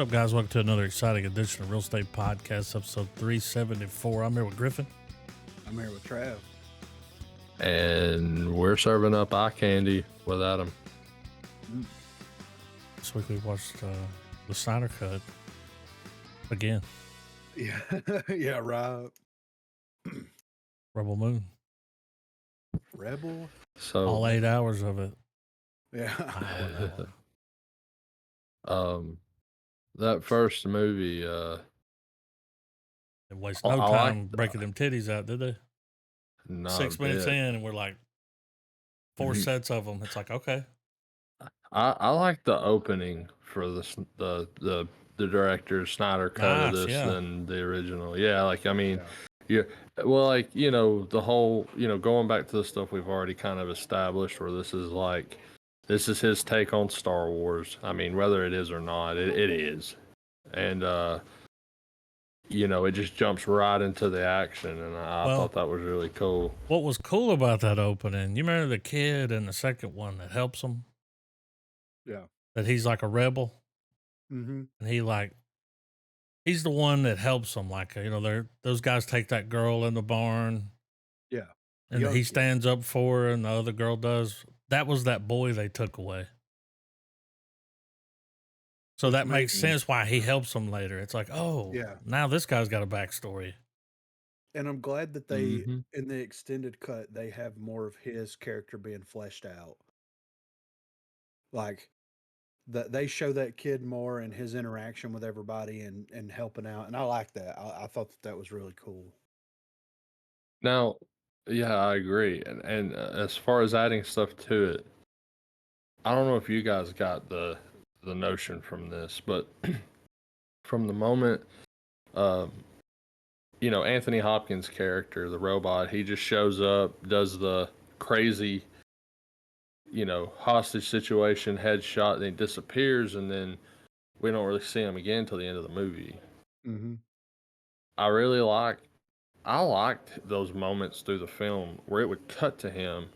up, guys? Welcome to another exciting edition of Real Estate Podcast, episode 374. I'm here with Griffin. I'm here with Trav. And we're serving up eye candy with Adam. This week we watched the Snyder Cut again. Yeah, yeah, right. Rebel Moon. Rebel. So all 8 hours of it. Yeah. That first movie, They waste no time breaking them titties out, did they? 6 minutes in, and we're like 4 sets of them. It's like, okay. I like the opening for the director's Snyder cut of this than the original. Yeah, like I mean, well, like the whole going back to the stuff we've already kind of established, where this is his take on Star Wars. I mean, whether it is or not, it is, and it just jumps right into the action, and I thought that was really cool. What was cool about that opening? You remember the kid in the second one that helps him? Yeah. That he's like a rebel. Mm-hmm. And he's the one that helps them. Like, those guys take that girl in the barn. Yeah. And he stands up for her and the other girl does. That was that boy they took away. So that makes sense why he helps them later. It's like, now this guy's got a backstory. And I'm glad that they, in the extended cut, they have more of his character being fleshed out. Like, they show that kid more and his interaction with everybody and helping out. And I like that. I thought that was really cool. Now, yeah, I agree. And as far as adding stuff to it, I don't know if you guys got the notion from this, but from the moment, Anthony Hopkins' character, the robot, he just shows up, does the crazy, hostage situation, headshot, and he disappears, and then we don't really see him again until the end of the movie. Mm-hmm. I liked those moments through the film where it would cut to him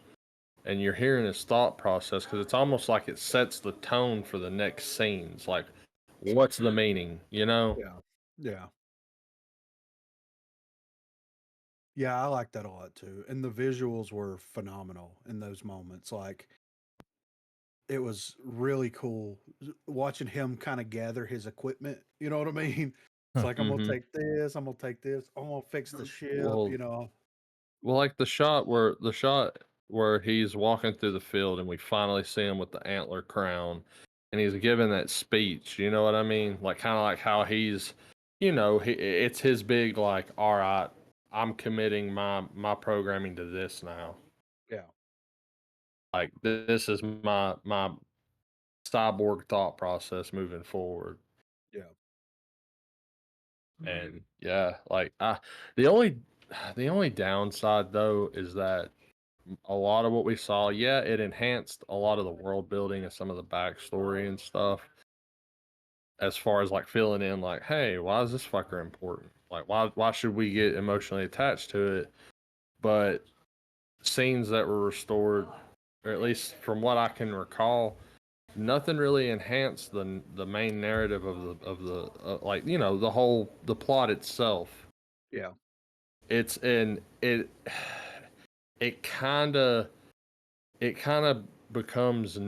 and you're hearing his thought process, because it's almost like it sets the tone for the next scenes. Like, what's the meaning, Yeah. Yeah, I like that a lot too. And the visuals were phenomenal in those moments. Like, it was really cool watching him kind of gather his equipment. You know what I mean? It's like, I'm going to take this, I'm going to take this, I'm going to fix the ship, Well, like the shot where he's walking through the field and we finally see him with the antler crown and he's giving that speech, you know what I mean? Like, kind of like how he's, it's his big, like, all right, I'm committing my programming to this now. Yeah. Like, this is my cyborg thought process moving forward. Yeah. And yeah, like the only downside though is that a lot of what we saw, it enhanced a lot of the world building and some of the backstory and stuff. As far as like filling in, like, hey, why is this fucker important? Like, why should we get emotionally attached to it? But scenes that were restored, or at least from what I can recall, nothing really enhanced the main narrative of the plot itself. Yeah. It kind of becomes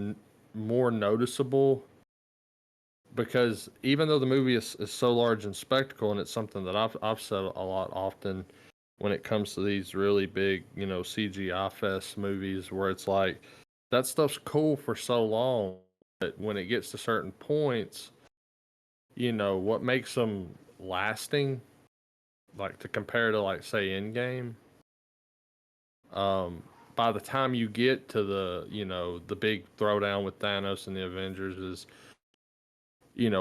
more noticeable because even though the movie is so large in spectacle, and it's something that I've said a lot often when it comes to these really big, CGI fest movies, where it's like that stuff's cool for so long, but when it gets to certain points, what makes them lasting, like to compare to, like, say, Endgame, by the time you get to the big throwdown with Thanos and the Avengers is,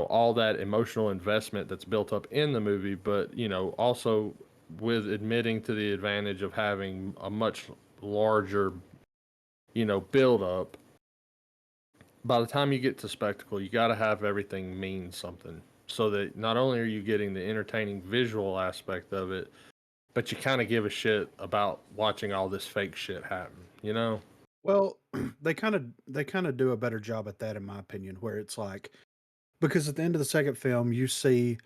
all that emotional investment that's built up in the movie, but, also with admitting to the advantage of having a much larger, build up. By the time you get to spectacle, you got to have everything mean something, so that not only are you getting the entertaining visual aspect of it, but you kind of give a shit about watching all this fake shit happen, Well, they kind of do a better job at that, in my opinion, where it's like, Because at the end of the second film, you see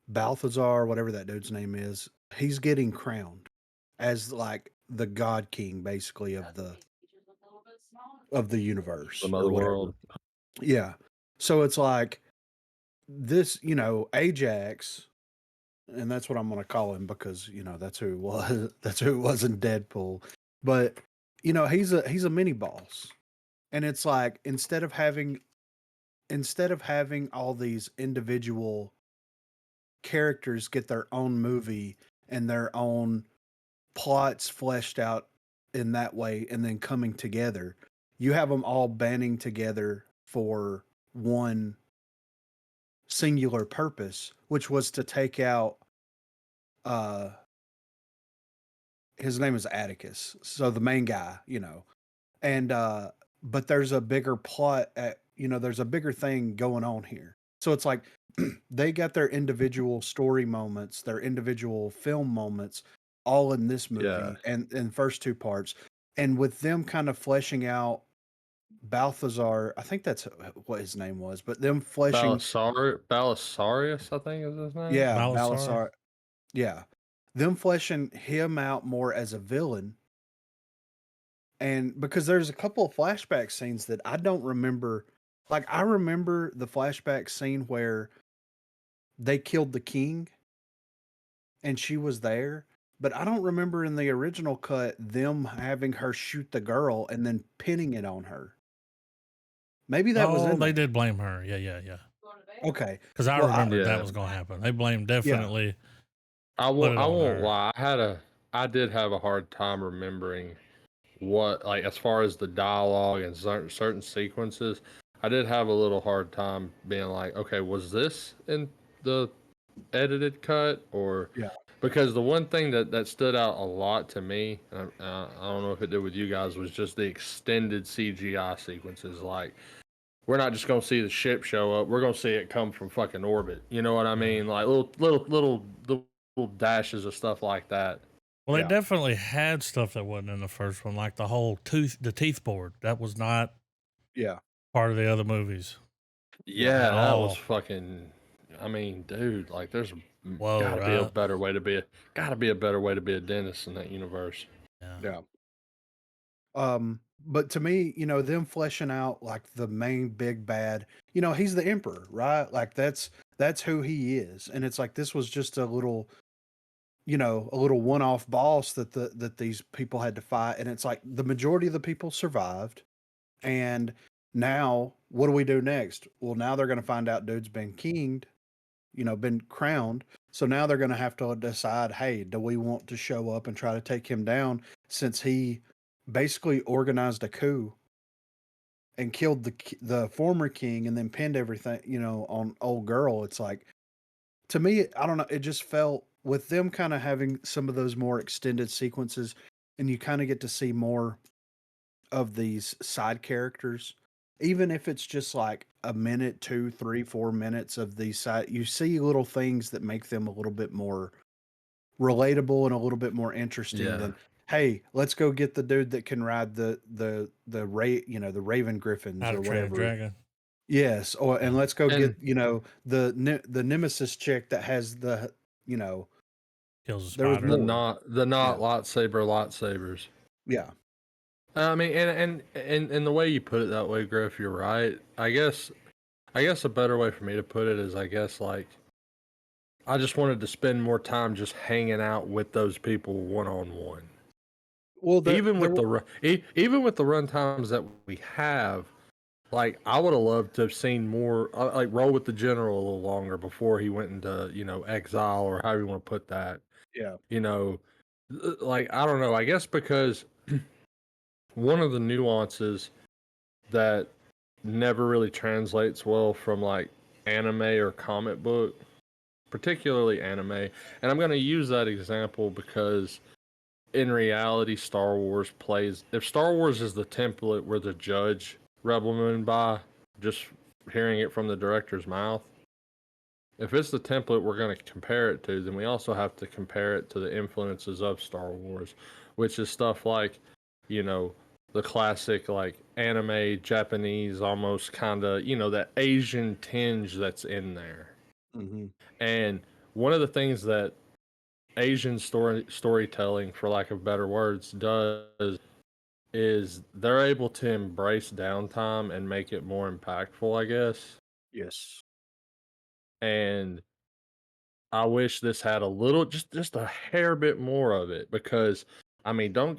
Balthazar, whatever that dude's name is, he's getting crowned as like the God King, basically of the universe or Another whatever. world. Yeah. So it's like this, Ajax, and that's what I'm going to call him because that's who it was. That's who it was in Deadpool. But he's a mini boss, and it's like instead of having all these individual characters get their own movie and their own plots fleshed out in that way and then coming together, you have them all banding together for one singular purpose, which was to take out uh his name is Atticus, so the main guy, and but there's a bigger plot there's a bigger thing going on here. So it's like they got their individual story moments, their individual film moments all in this Yeah. movie and first two parts. And with them kind of fleshing out Balthazar, I think that's what his name was, but them fleshing Belisarius, I think is his name. yeah, Balasar. Balthazar, yeah. Them fleshing him out more as a villain. And because there's a couple of flashback scenes that I don't remember. Like, I remember the flashback scene where they killed the king and she was there, but I don't remember in the original cut them having her shoot the girl and then pinning it on her. Maybe that was Oh, in they there. did blame her. Yeah. Okay. Because I Well, remembered that Yeah. was going to happen. They blamed yeah. definitely I put won't. it I on won't her. lie. I did have a hard time remembering what, like, as far as the dialogue and certain sequences. I did have a little hard time being like, okay, was this in the edited cut or? Yeah. Because the one thing that stood out a lot to me, I don't know if it did with you guys, was just the extended CGI sequences. Like, we're not just gonna see the ship show up; we're gonna see it come from fucking orbit. You know what I mean? Like little dashes of stuff like that. Well, they Yeah. definitely had stuff that wasn't in the first one, like the teeth board. That was not Yeah. part of the other movies Yeah, at that was all. fucking. I mean, dude, like, there's Whoa, gotta be a right? better way to be a dentist in that universe. Yeah. Yeah. But to me, them fleshing out like the main big bad, he's the emperor, right? Like that's who he is. And it's like this was just a little one-off boss that these people had to fight. And it's like the majority of the people survived. And now what do we do next? Well, now they're gonna find out dude's been kinged, been crowned. So now they're gonna have to decide, hey, do we want to show up and try to take him down since he basically organized a coup and killed the former king and then pinned everything, on old girl. It's like, to me, I don't know. It just felt with them kind of having some of those more extended sequences, and you kind of get to see more of these side characters, even if it's just like a minute, 2, 3, 4 minutes of these side. You see little things that make them a little bit more relatable and a little bit more interesting Yeah. than, hey, let's go get the dude that can ride the Raven Griffins How to or Train a whatever. Dragon. Yes, and Yeah. let's go get And the Nemesis chick that has Kills a there was spider. more. the not Yeah, lightsabers. yeah, I mean, and the way you put it that way, Griff, you're right. I guess a better way for me to put it is, I guess, like, I just wanted to spend more time just hanging out with those people one on one. well, Even there with were, even with the run times that we have, like, I would have loved to have seen more. Like, roll with the general a little longer before he went into exile, or however you want to put that. yeah, You know, like, I don't know. I guess because one of the nuances that never really translates well from, like, anime or comic book, particularly anime. And I'm going to use that example because in reality, Star Wars plays. If Star Wars is the template we're the judge Rebel Moon by, just hearing it from the director's mouth, if it's the template we're going to compare it to, then we also have to compare it to the influences of Star Wars, which is stuff like, you know, the classic like anime Japanese almost kind of, you know, that Asian tinge that's in there. Mm-hmm. And one of the things that Asian storytelling, for lack of better words, does is they're able to embrace downtime and make it more impactful, I guess. Yes. And I wish this had a little, just a hair bit more of it, because I mean, don't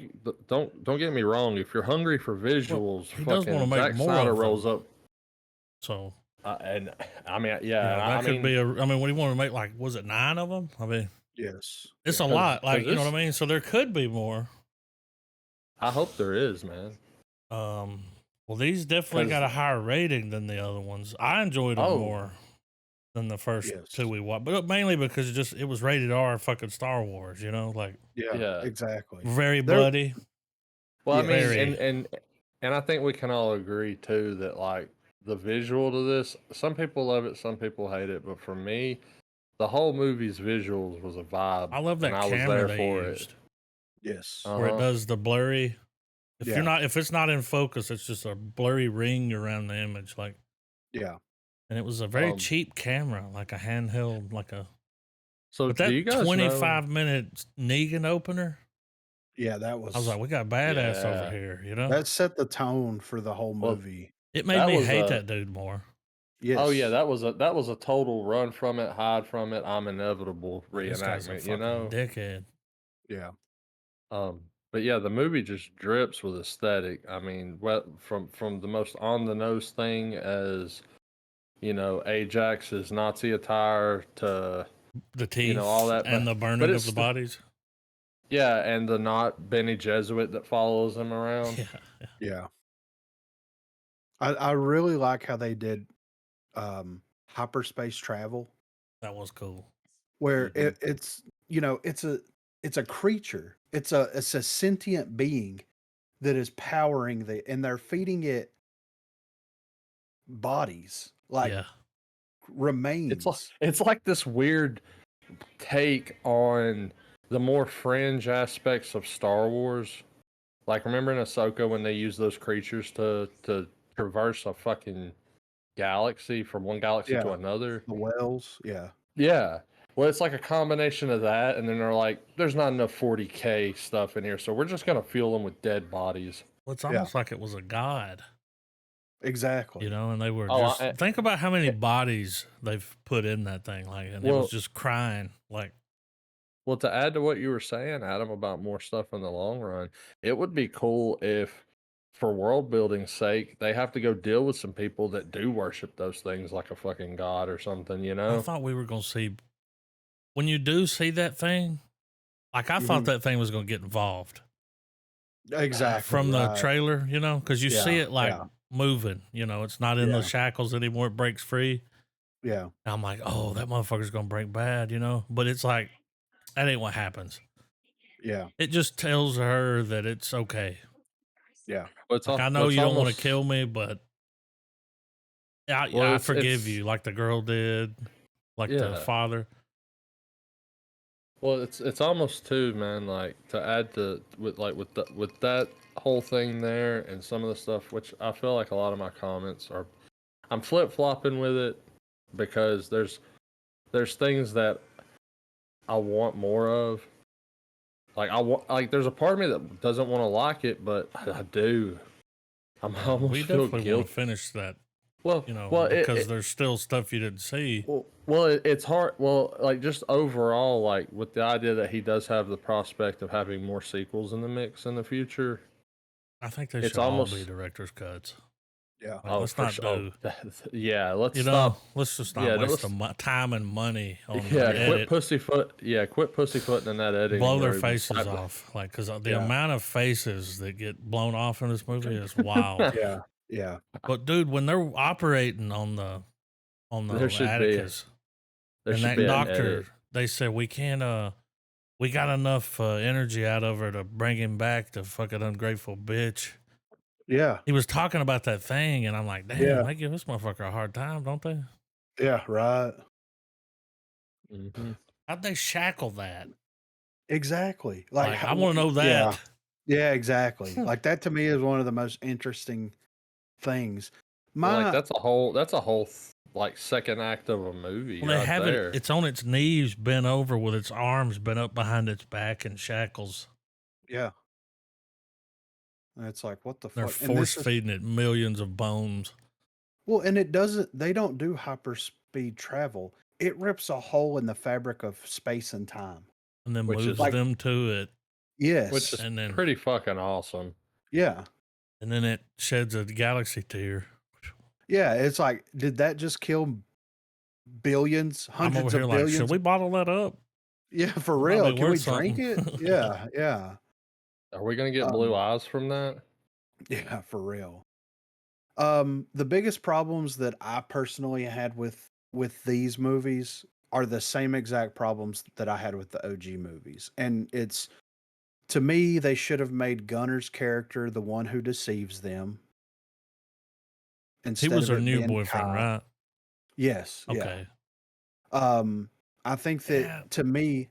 get me wrong. If you're hungry for Well, visuals, he does want to fucking make Zack more Snyder of rolls them. up. So, And I mean, you yeah, know, and that I could mean, be I mean, what do you want to make? Like, was it 9 of them? I mean, Yes. it's Yeah. a lot. Like, you know what this, I mean? So there could be more. I hope there is, man. Well, these definitely got a Because higher rating than the other ones. I enjoyed them oh more than the first Yes. 2 we watched, but mainly because it was rated R, fucking Star Wars. You know, like Yeah. yeah, Exactly. very There. bloody, well, I mean, Yes. very. and I think we can all agree too that like the visual to this, some people love it, some people hate it, but for me, the whole movie's visuals was a vibe, I love and that I was camera there they for it. used, Yes. where it Uh-huh. does the blurry. Yeah. If it's not in focus, it's just a blurry ring around the image, like. Yeah. And it was a very cheap camera, like a handheld, like a. So But do you that guys know? 25-minute Negan opener, Yeah. That I was was. like, we got badass over Yeah. here, you know? That set the tone for the whole Well, movie. It made that me was hate a that dude more. oh yeah, Yes. that was a total run from it, hide from it, I'm inevitable This guy's a reenactment, you fucking know? dickhead. Yeah. But yeah, the movie just drips with aesthetic. I mean, what from the most on the nose thing as, you know, Ajax's Nazi attire to, The you know, all teeth that, and the but burning of it's the bodies. yeah, and the not Benny Jesuit that follows him around. Yeah. Yeah. I really like how they did hyperspace travel, That was cool. where Mhm. it's it's a creature. It's a sentient being that is powering and they're feeding it bodies, like Yeah. remains. It's like this weird take on the more fringe aspects of Star Wars. Like, remember in Ahsoka when they use those creatures to traverse a fucking galaxy from one galaxy to Yeah. another? The wells. Yeah. Yeah. Well, it's like a combination of that, and then they're like, "There's not enough 40K stuff in here, so we're just gonna fuel them with dead bodies." Well, it's Yeah. almost like it was a god, you Exactly. know, and they were Oh, just think about how many bodies they've put in that thing, like, and it was well, just crying, like. well, to add to what you were saying, Adam, about more stuff in the long run, it would be cool if, for world building's sake, they have to go deal with some people that do worship those things like a fucking god or something, you I know? thought we were gonna see when you do see that thing. Like I thought Mhm. that thing was gonna get involved Exactly. from the Right. trailer, you know, because you see Yeah. it like Yeah. moving. You know, it's not in the Yeah. shackles anymore. It breaks free. Yeah. And I'm like, oh, that motherfucker's gonna break bad, you know. But it's like that ain't what happens. Yeah. It just tells her that it's okay. Yeah. Well, it's Like I al- know well, it's you don't want to almost kill me, but well, I forgive you, like the girl did, like the yeah. father. Well, it's almost too, man. Like to add to with that whole thing there and some of the stuff, which I feel like a lot of my comments are, I'm flip flopping with it because there's things that I want more of. Like there's a part of me that doesn't want to like it, but I do. I'm We almost feel definitely want to guilty. finish that, Well, you know, well, because there's still stuff you didn't see. it's hard. Well, like just overall, like with the idea that he does have the prospect of having more sequels in the mix in the future. I think they It's should all be almost director's cuts. Yeah. Like, let's for not sure. do. Yeah, let's You know, stop. let's just Yeah, not waste let's. the time and money on an Yeah, quit edit. pussyfoot. Yeah, quit pussyfooting in that editing. Blow their where even faces slightly- off, like because the Yeah. amount of faces that get blown off in this movie is wild. Yeah. Yeah. But dude, when they're operating on the There should be. Atticus There and should that be an doctor, edit. they said we can't. We got enough energy out of her to bring him back. To fucking ungrateful bitch. Yeah. He was talking about that thing, and I'm like, damn, Yeah. they give this motherfucker a hard time, don't they? Yeah. Right. Mm-hmm. How'd they shackle that? Exactly. Like, I want to know that. Yeah. Yeah, exactly. Like that to me is one of the most interesting things. Like My that's a whole like second act of a movie Well, they right have it. there. It's on its knees, bent over, with its arms bent up behind its back in shackles. yeah, and it's like what the They're fuck? And force this is feeding it millions of bones, well, and it doesn't. They don't do hyperspeed travel. It rips a hole in the fabric of space and time. and then Which moves is Like them to it, which yes, is and then pretty fucking awesome. yeah, it sheds a galaxy tear. yeah. It's like did that just kill billions, I'm over hundreds here of like, should billions? we bottle that up? Yeah, for It might be real. Can we worth drink something. it? Yeah, yeah, Are we gonna get blue um, eyes from that? yeah, for real. The biggest problems that I personally had with these movies are the same exact problems that I had with the OG movies. And it's to me, they should have made Gunner's character the one who deceives them He instead was of her it new being boyfriend, Kai. right? Yes, yeah. Okay. Um, I think that Yeah. to me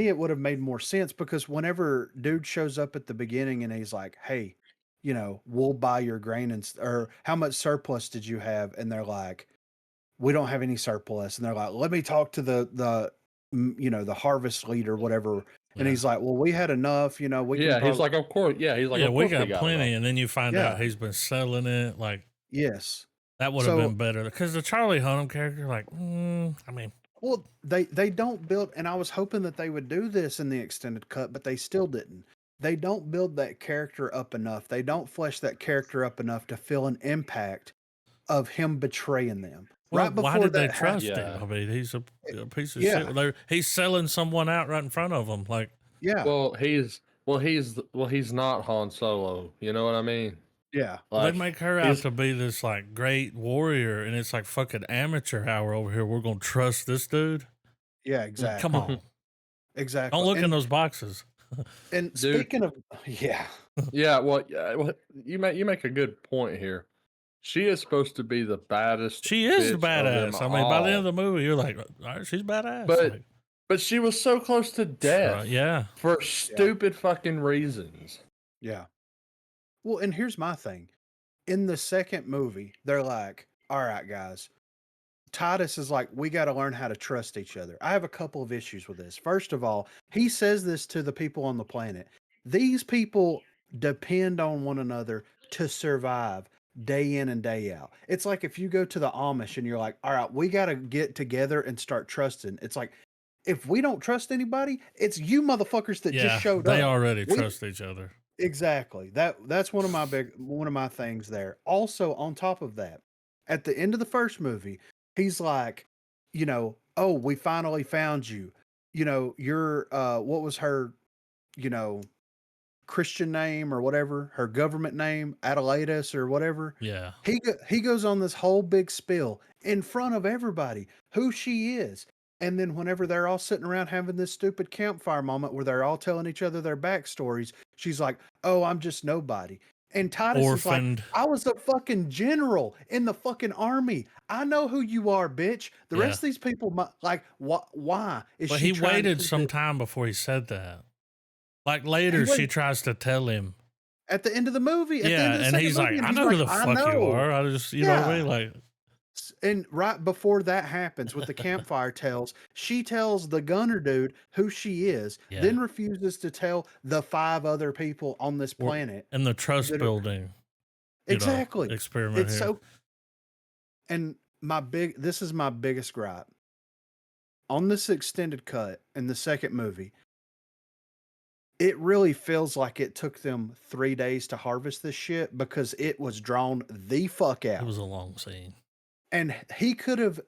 it would have made more sense because whenever dude shows up at the beginning and he's like, "Hey, we'll buy your grain or how much surplus did you have?" And they're like, "We don't have any surplus." And they're like, "Let me talk to the harvest leader, whatever." And Yeah. he's like, "Well, we had enough. We can Yeah, he's probably." like, of course. Yeah, he's like, Yeah, of we course we got got enough. plenty, and then you find out Yeah. he's been selling it. Like, Yes. that would have been So, better because the Charlie Hunnam character, like, I mean, well, they don't build, and I was hoping that they would do this in the extended cut, but they still didn't. They don't build that character up enough. They don't flesh that character up enough to feel an impact of him betraying them. well, Right why before did they that happened, trust him? Yeah. I mean, he's a piece of yeah, shit. He's selling someone out right in front of them. Like, yeah, Well, he's not Han Solo. You know what I mean? yeah, they Like make her out he's to be this like great warrior, and it's like fucking amateur hour over here. We're gonna trust this dude. yeah, Come exactly, on, don't exactly. look in those boxes. And dude. speaking of, yeah, Yeah, well, you make a good point here. She is supposed to be the baddest She is the bitch of them badass. I mean, by the end of all, the movie, you're like, all right, she's badass. but Like, but she was so close to death yeah, for yeah, stupid fucking reasons. yeah. Well, and here's my thing. In the second movie, they're like, all right, guys, Titus is like, we got to learn how to trust each other. I have a couple of issues with this. First of all, he says this to the people on the planet. These people depend on one another to survive day in and day out. It's like if you go to the Amish and you're like, all right, we got to get together and start trusting. It's like, if we don't trust anybody, it's you motherfuckers that just yeah, showed they up. already We trust each other. Exactly. That's one of my things there. Also, on top of that, at the end of the first movie, he's like, "Oh, we finally found you. You're what was her, you know, Christian name or whatever, her government name, Adelaides or whatever." Yeah, He goes on this whole big spill in front of everybody who she is. And then whenever they're all sitting around having this stupid campfire moment where they're all telling each other their backstories, she's like, "Oh, I'm just nobody." And Titus is like, orphaned. "I was a fucking general in the fucking army. I know who you are, bitch. The Yeah, rest of these people, like, why is but she he trying to waited keep some it?" time before he said that. Like He later, she went tries to tell him. at the end of the movie, at the Yeah, end of the and second he's like, movie, and I he's know who like, the "I fuck you know." are. I just, you know what I mean? Yeah. Like, And right before that happens with the campfire tales, she tells the gunner dude who she is, yeah, then refuses to tell the 5 other people on this we're planet in the trust that are building, exactly. experiment It's here. so and this is my biggest gripe. On this extended cut in the second movie, it really feels like it took them 3 days to harvest this shit because it was drawn the fuck It out. was a long scene. And he could have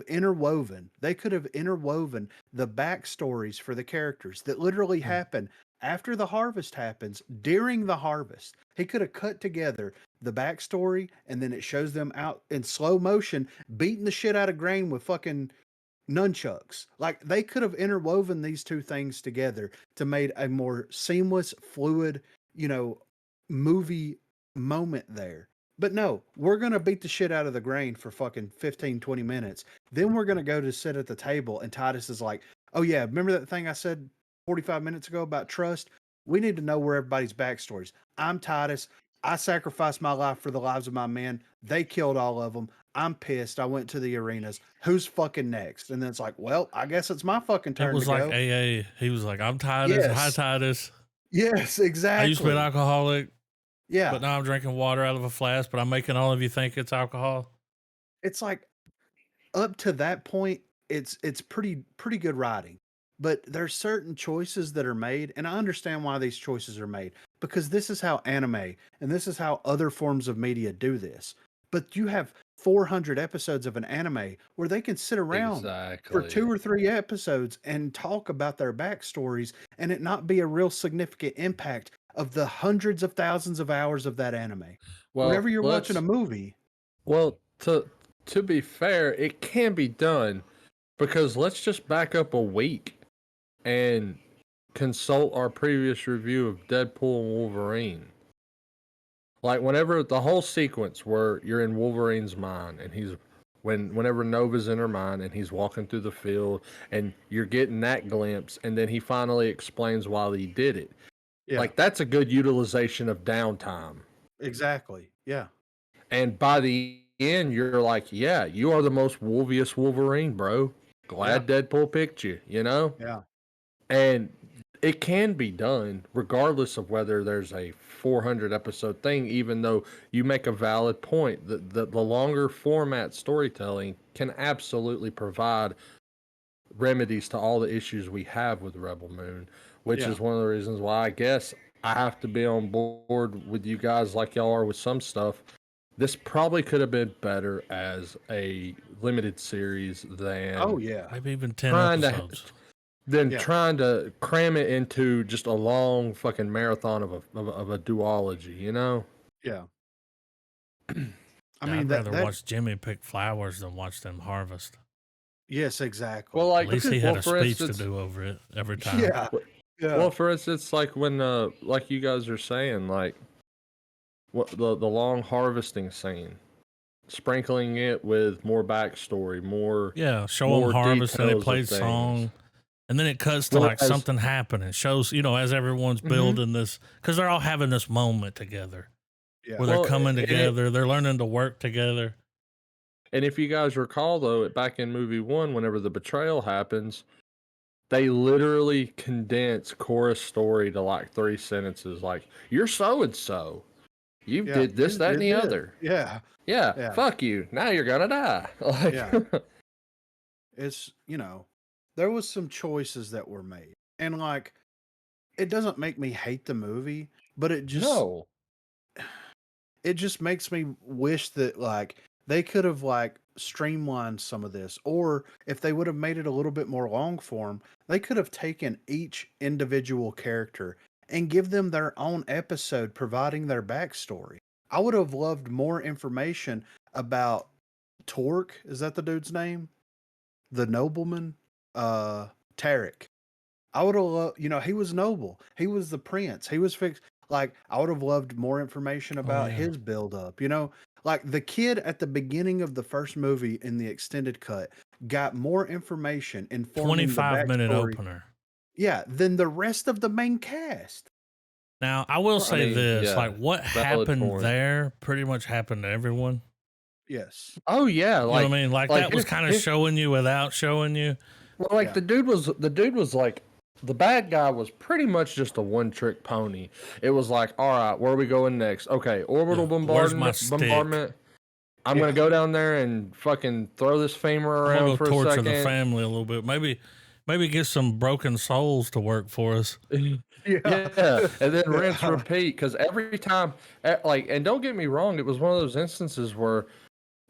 interwoven they could have interwoven the backstories for the characters that literally Mm. happen after the harvest happens during the harvest. He could have cut together the backstory and then it shows them out in slow motion beating the shit out of grain with fucking nunchucks. Like they could have interwoven these two things together to made a more seamless, fluid, you know, movie moment there. But no, we're going to beat the shit out of the grain for fucking 15, 20 minutes. Then we're going to go to sit at the table and Titus is like, "Oh yeah, remember that thing I said 45 minutes ago about trust? We need to know where everybody's backstories. I'm Titus. I sacrificed my life for the lives of my men. They killed all of them. I'm pissed. I went to the arenas. Who's fucking next? And then it's like, well, I guess it's my fucking turn It was to like go. AA. He was like, I'm Titus. Hi, Yes. Titus. Yes, I exactly. used to be an alcoholic, Yeah. but now I'm drinking water out of a flask, but I'm making all of you think it's alcohol. It's like up to that point, it's pretty good writing. But there's certain choices that are made, and I understand why these choices are made because this is how anime and this is how other forms of media do this. But you have 400 episodes of an anime where they can sit around for 2 or 3 episodes and talk about their backstories and it not be a real significant impact of the hundreds of thousands of hours of that anime. Well, Whenever you're watching a movie. Well, to be fair, it can be done because let's just back up a week and consult our previous review of Deadpool and Wolverine. Like whenever the whole sequence where you're in Wolverine's mind and whenever Nova's in her mind and he's walking through the field and you're getting that glimpse and then he finally explains why he did it. Yeah. Like that's a good utilization of downtime. Exactly. Yeah. And by the end, you're like, yeah, you are the most wolviest Wolverine, bro. Glad Deadpool picked you, you know? Yeah. And it can be done regardless of whether there's a 400 episode thing, even though you make a valid point that the longer format storytelling can absolutely provide remedies to all the issues we have with Rebel Moon, which is one of the reasons why I guess I have to be on board with you guys like y'all are with some stuff. This probably could have been better as a limited series than maybe even 10 episodes. Trying to cram it into just a long fucking marathon of a duology, you know? Yeah. I'd rather watch Jimmy pick flowers than watch them harvest. Yes, exactly. Well, like at least he had a speech to do over it every time. Yeah. Well, for instance, like when like you guys are saying, like what the long harvesting scene, sprinkling it with more backstory, more show them harvest and it plays song, and then it cuts to like something happening. It shows, you know, as everyone's building this, because they're all having this moment together, where they're coming together, they're learning to work together. And if you guys recall, though, back in movie 1, whenever the betrayal happens, they literally condense Cora's story to like 3 sentences, like "You're so and so, you did this, that, and the other." Yeah. Fuck you. Now you're gonna die. Like, it's, you know, there was some choices that were made, and like, it doesn't make me hate the movie, but it just it just makes me wish that like they could have like streamlined some of this, or if they would have made it a little bit more long form, they could have taken each individual character and give them their own episode providing their backstory. I would have loved more information about Torque. Is that the dude's name? The nobleman? Tarek. I would have loved, you know, he was noble. He was the prince. He was fixed. Like, I would have loved more information about his build up. You know, like the kid at the beginning of the first movie in the extended cut got more information informing 25-minute opener. Yeah, than the rest of the main cast. Now, I will say this, like what happened there pretty much happened to everyone. Yes. Oh yeah, like, you know what I mean? Like that was kind of showing you without showing you. Well, like the dude was like, the bad guy was pretty much just a one-trick pony. It was like, all right, where are we going next? Okay, orbital bombardment. I'm gonna go down there and fucking throw this femur around for a second. Torture the family a little bit. Maybe get some broken souls to work for us. Yeah, and then rinse, repeat. Because every time, like, and don't get me wrong, it was one of those instances where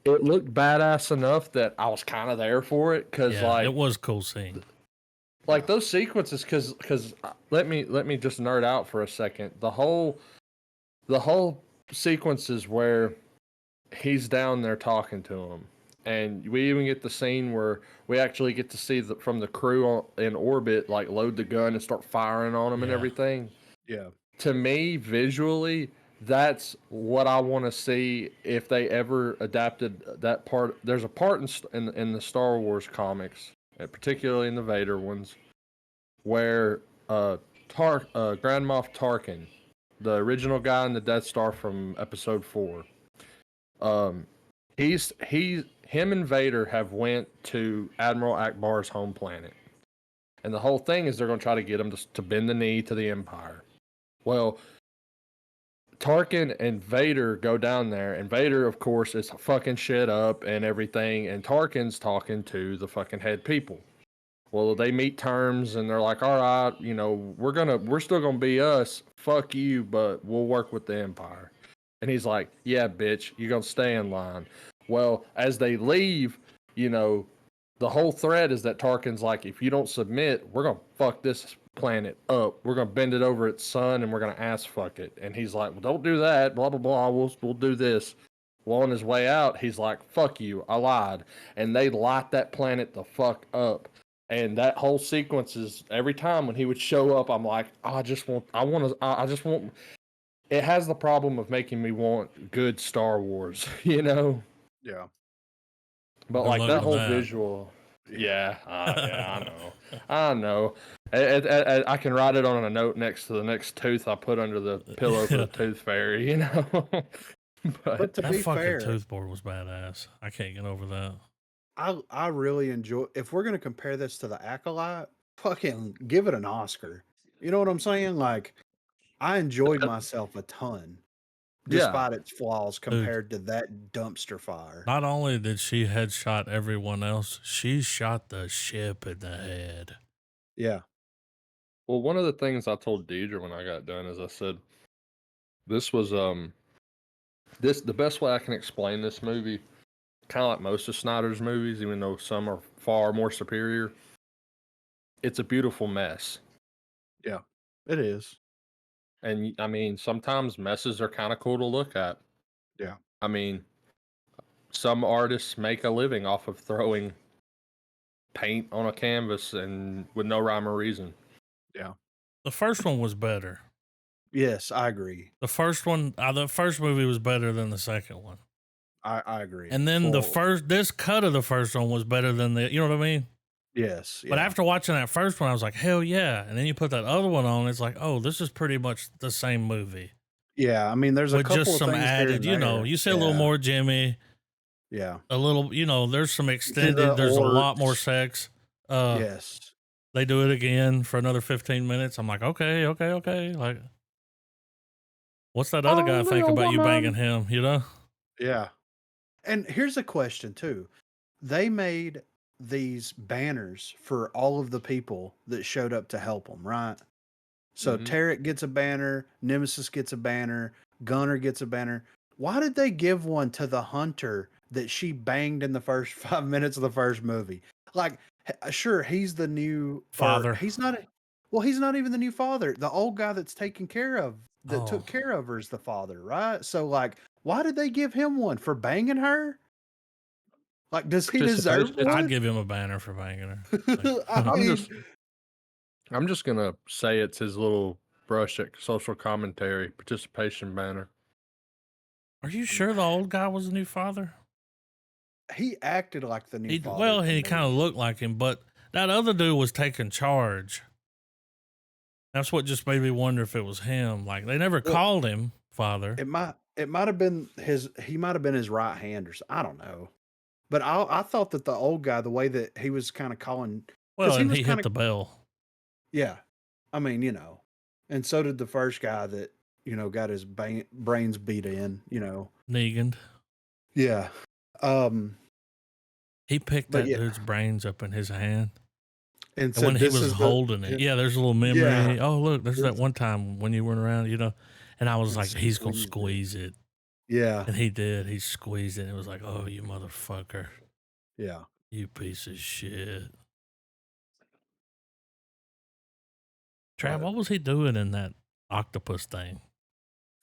it looked badass enough that I was kind of there for it. Because like, it was a cool scene. Like those sequences, because let me just nerd out for a second. The whole sequences where he's down there talking to him, and we even get the scene where we actually get to see from the crew in orbit, like load the gun and start firing on him and everything. Yeah. To me, visually, that's what I want to see if they ever adapted that part. There's a part in the Star Wars comics, particularly in the Vader ones, where Grand Moff Tarkin, the original guy in the Death Star from Episode 4. Him and Vader have went to Admiral Akbar's home planet, and the whole thing is they're going to try to get him to bend the knee to the Empire. Well, Tarkin and Vader go down there, and Vader, of course, is fucking shit up and everything, and Tarkin's talking to the fucking head people. Well, they meet terms, and they're like, all right, you know, we're still gonna be us. Fuck you, but we'll work with the Empire. And he's like, yeah, bitch, you're gonna stay in line. Well, as they leave, you know, the whole thread is that Tarkin's like, if you don't submit, we're gonna fuck this planet up. We're gonna bend it over its sun, and we're gonna ass fuck it. And he's like, well, don't do that. Blah blah blah. We'll do this. Well, on his way out, he's like, fuck you, I lied. And they light that planet the fuck up. And that whole sequence is every time when he would show up, I'm like, I just want. It has the problem of making me want good Star Wars, you know? Yeah. But like that whole visual, yeah, I know. I can write it on a note next to the next tooth I put under the pillow for the tooth fairy, you know. but to that be fucking fair, tooth board was badass. I can't get over that. I really enjoy. If we're gonna compare this to the Acolyte, fucking give it an Oscar. You know what I'm saying? Like, I enjoyed myself a ton, despite its flaws compared to that dumpster fire. Not only did she headshot everyone else, she shot the ship in the head. Yeah. Well, one of the things I told Deidre when I got done is I said, this was the best way I can explain this movie, kind of like most of Snyder's movies, even though some are far more superior. It's a beautiful mess. Yeah, it is. And I mean, sometimes messes are kind of cool to look at. Yeah. I mean, some artists make a living off of throwing paint on a canvas and with no rhyme or reason. Yeah. The first one was better. Yes, I agree. The first movie was better than the second one. I agree. And then this cut of the first one was better than you know what I mean? Yes. But after watching that first one, I was like, hell yeah. And then you put that other one on, it's like, oh, this is pretty much the same movie. Yeah, I mean, there's a couple just of some things added, you know, you see a little more Jimmy. Yeah. A little, you know, there's some extended, there's a lot more sex. Yes. They do it again for another 15 minutes. I'm like, okay. Like, what's that other guy think about you banging him, you know? Yeah. And here's a question, too. They made these banners for all of the people that showed up to help them, right? So Tarek gets a banner, Nemesis gets a banner, Gunner gets a banner. Why did they give one to the hunter that she banged in the first 5 minutes of the first movie? Like, sure, he's the new father. He's not even the new father. The old guy that's taken care of, took care of her is the father, right? So, like, why did they give him one for banging her? Like, does he deserve one? I'd give him a banner for banging her. Like, I'm just gonna say it's his little brush at social commentary participation banner. Are you sure the old guy was the new father? He acted like the new father. Well, he kind of looked like him, but that other dude was taking charge. That's what just made me wonder if it was him. Like, they never called him father. It might have been he might have been his right hand or something. I don't know. But I thought that the old guy, the way that he was kind of calling, well, and he hit the bell. Yeah, I mean, you know, and so did the first guy that, you know, got his brains beat in, you know, Negan. Yeah. He picked that dude's brains up in his hand. And when he was holding it, there's a little memory. Yeah. Oh, look, there's that one time when you weren't around, you know, and I was like, he's going to squeeze it. Yeah. And he did. He squeezed it. And it was like, oh, you motherfucker. Yeah. You piece of shit. Trav, what was he doing in that octopus thing?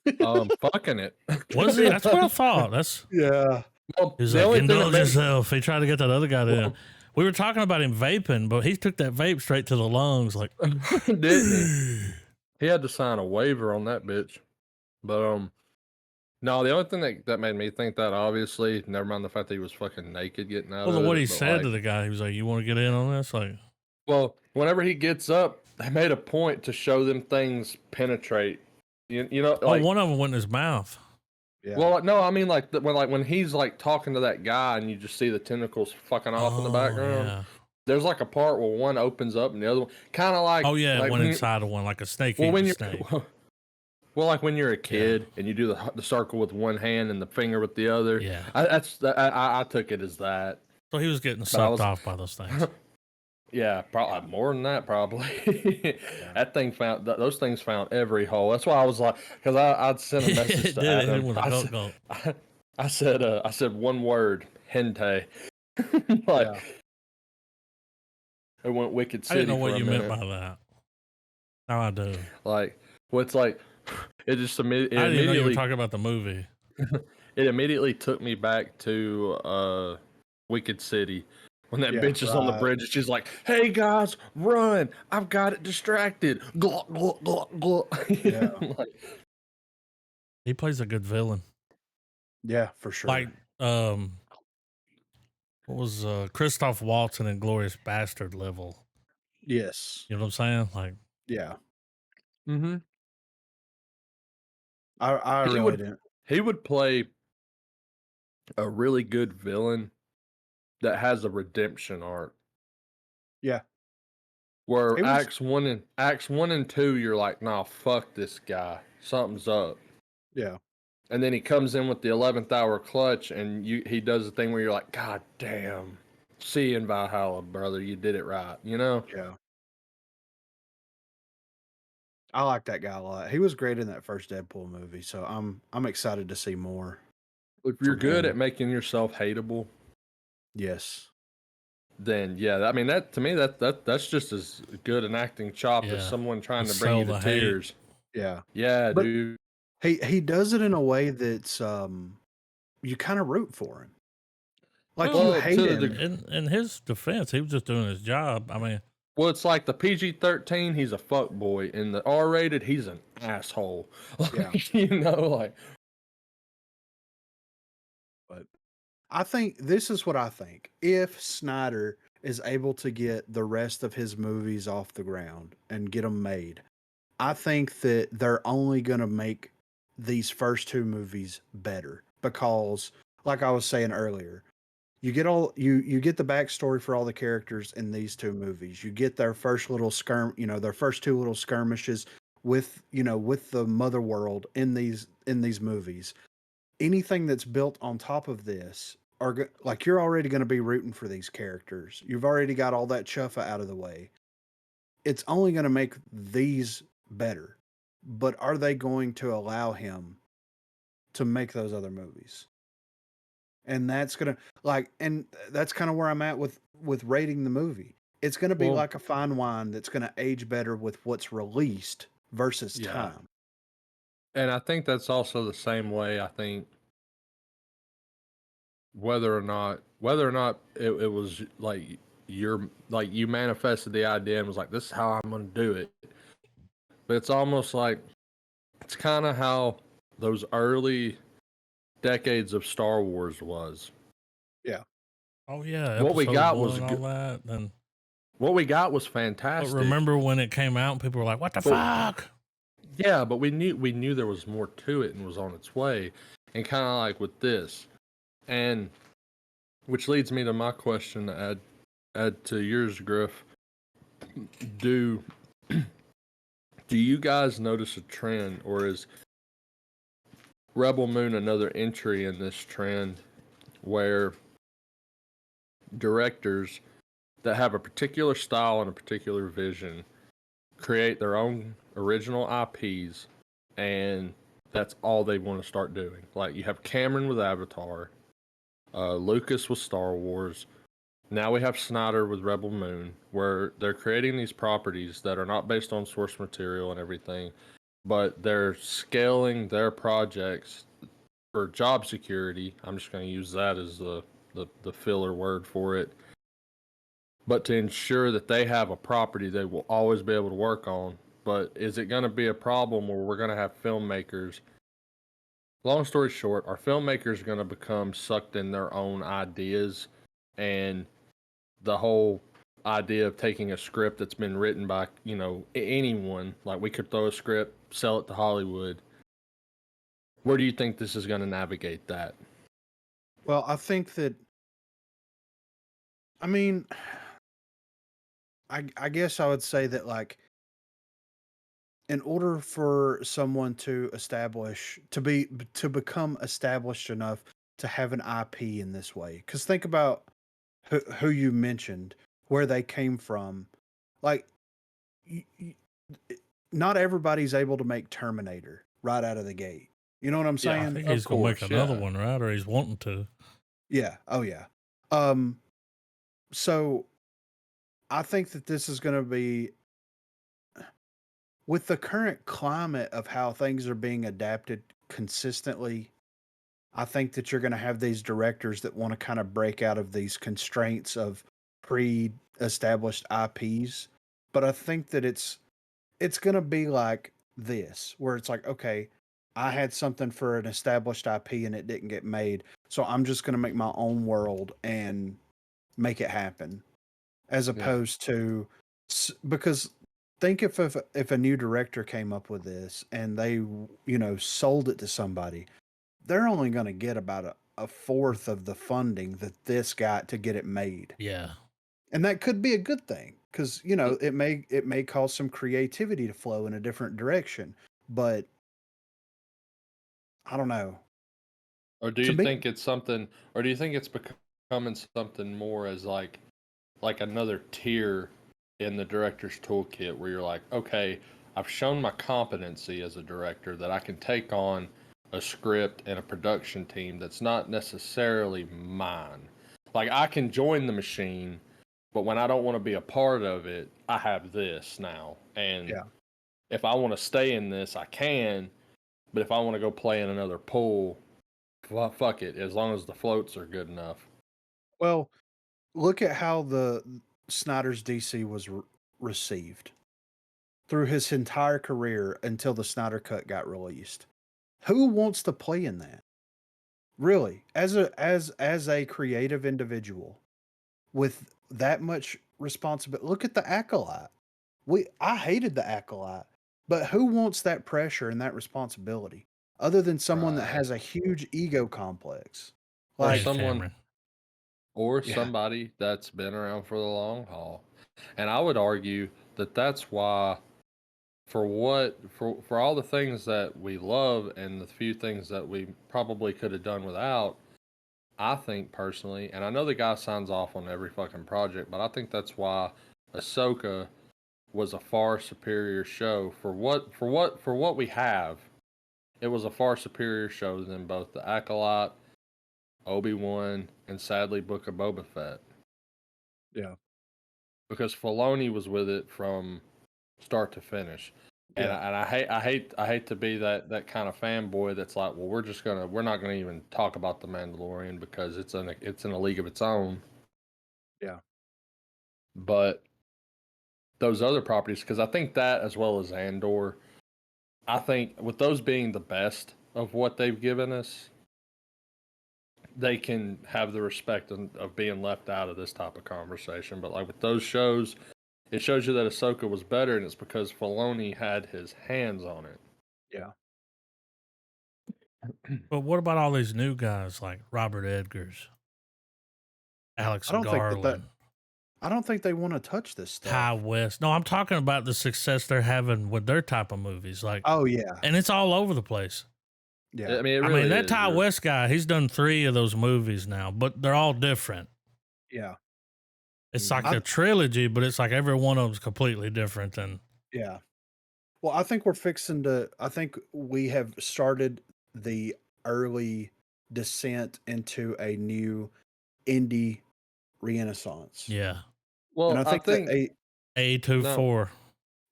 Fucking it. Was he? That's what I thought. Yeah. Well, he's like, indulge yourself. He tried to get that other guy in. We were talking about him vaping, but he took that vape straight to the lungs. Like, didn't he? He had to sign a waiver on that bitch. But no, the only thing that made me think that, obviously, never mind the fact that he was fucking naked getting out of it. What he said to the guy, he was like, "You want to get in on this?" Like, well, whenever he gets up they made a point to show them things penetrate. You know, like one of them went in his mouth. Yeah. Well, no, I mean like when he's like talking to that guy and you just see the tentacles fucking off in the background. Yeah. There's like a part where one opens up and the other one kind of like like went inside of one like a snake. Well, snake. Well, like when you're a kid and you do the circle with one hand and the finger with the other. Yeah, I took it as that. So he was getting sucked off by those things. Yeah, probably more than that. Probably that thing those things found every hole. That's why I was like, because I'd sent a message to Adam. I said one word, hentai. It went Wicked City. I didn't know what you meant by that. Now I do. Like, what's like, it just immediately. I didn't know you were talking about the movie. It immediately took me back to Wicked City. When that bitch is on the bridge, and she's like, "Hey guys, run! I've got it distracted." Gluck, gluck, gluck, gluck. Yeah. He plays a good villain. Yeah, for sure. Like, what was Christoph Waltz in Inglourious Bastard level? Yes. You know what I'm saying? Like, yeah. Mm-hmm. I really didn't. He would play a really good villain that has a redemption arc. Yeah. Where acts 1 and 2, you're like, nah, fuck this guy. Something's up. Yeah. And then he comes in with the 11th hour clutch and he does the thing where you're like, God damn. See you in Valhalla, brother. You did it right, you know? Yeah. I like that guy a lot. He was great in that first Deadpool movie, so I'm excited to see more. If you're good at making yourself hateable, yes, then yeah, I mean that to me that's just as good an acting chop as someone trying to bring you to tears. Yeah, yeah, but dude. He does it in a way that's you kind of root for him. Like you hate him. In his defense, he was just doing his job. I mean, well, it's like the PG-13, he's a fuck boy. In the R-rated, he's an asshole. Like, you know, like. But I think this is what I think. If Snyder is able to get the rest of his movies off the ground and get them made, I think that they're only going to make these first two movies better because, like I was saying earlier, you get you get the backstory for all the characters in these two movies. You get their first little their first two little skirmishes with the mother world in these movies. Anything that's built on top of this like you're already going to be rooting for these characters. You've already got all that chuffa out of the way. It's only going to make these better. But are they going to allow him to make those other movies? And that's going to and that's kind of where I'm at with rating the movie. It's going to be like a fine wine that's going to age better with what's released versus time. And I think that's also the same way. I think whether or not it was like you manifested the idea and was like, this is how I'm going to do it. But it's almost like it's kind of how those early decades of Star Wars was. Yeah. Oh yeah. What we got was all that. Then what we got was fantastic. But remember when it came out and people were like, "What the fuck?" Yeah, but we knew there was more to it and was on its way, and kind of like with this, and which leads me to my question to add to yours, Griff. Do you guys notice a trend, or is Rebel Moon another entry in this trend where directors that have a particular style and a particular vision create their own original IPs, and that's all they want to start doing? Like you have Cameron with Avatar, Lucas with Star Wars. Now we have Snyder with Rebel Moon, where they're creating these properties that are not based on source material and everything, but they're scaling their projects for job security. I'm just going to use that as the filler word for it. But to ensure that they have a property they will always be able to work on. But is it going to be a problem where we're going to have filmmakers? Long story short, are filmmakers going to become sucked in their own ideas, and the whole idea of taking a script that's been written by, you know, anyone. Like we could throw a script, sell it to Hollywood. Where do you think this is going to navigate that? Well, I think that, I mean, I guess I would say that, like, in order for someone to become established enough to have an IP in this way, because think about who you mentioned, where they came from. Like, y y not everybody's able to make Terminator right out of the gate. You know what I'm Yeah, I saying? think of he's gonna make course. another Yeah. one, right? Or he's wanting to. Yeah. Oh, yeah. Um, so I think that this is gonna be, with the current climate of how things are being adapted consistently, I think that you're gonna have these directors that wanna kinda break out of these constraints of pre-established IPs, but I think that it's gonna be like this, where it's like, okay, I had something for an established IP and it didn't get made, so I'm just gonna make my own world and make it happen, as Yeah. opposed to, because think if a new director came up with this and they, sold it to somebody, they're only gonna get about a fourth of the funding that this got to get it made. Yeah. And that could be a good thing, because it may cause some creativity to flow in a different direction. But I don't know. Or do To you me, think it's something, or do you think it's becoming something more as like another tier in the director's toolkit where you're like, okay, I've shown my competency as a director that I can take on a script and a production team that's not necessarily mine. Like I can join the machine, but when I don't want to be a part of it, I have this now. And yeah. if I want to stay in this, I can. But if I want to go play in another pool, fuck it. As long as the floats are good enough. Well, look at how the Snyder's DC was received through his entire career until the Snyder Cut got released. Who wants to play in that? Really, as a creative individual with that much responsibility. Look at the Acolyte. I hated the Acolyte, but who wants that pressure and that responsibility other than someone that Right. has a huge ego complex? Or James Like, someone, Cameron. or yeah, somebody that's been around for the long haul. And I would argue that that's why for all the things that we love and the few things that we probably could have done without, I think personally, and I know the guy signs off on every fucking project, but I think that's why Ahsoka was a far superior show for what we have. It was a far superior show than both the Acolyte, Obi-Wan, and sadly Book of Boba Fett. yeah, Because Filoni was with it from start to finish. And yeah. I hate to be that kind of fanboy that's like, well, we're not gonna even talk about the Mandalorian because it's in a league of its own. Yeah. But those other properties, because I think that as well as Andor, I think with those being the best of what they've given us, they can have the respect of being left out of this type of conversation. But like with those shows, it shows you that Ahsoka was better, and it's because Filoni had his hands on it. Yeah. But what about all these new guys like Robert Edgers, Alex I don't think Garland, I don't think they want to touch this Ty stuff. West? No, I'm talking about the success they're having with their type of movies. Like, Oh yeah. and it's all over the place. Yeah. I mean, it I mean, really that is. Ty West guy, he's done 3 of those movies now, but they're all different. Yeah. It's like I a trilogy, but it's like every one of them's completely different. And yeah. Well, I think we have started the early descent into a new indie renaissance. yeah, And Well, I I think that think no. A24.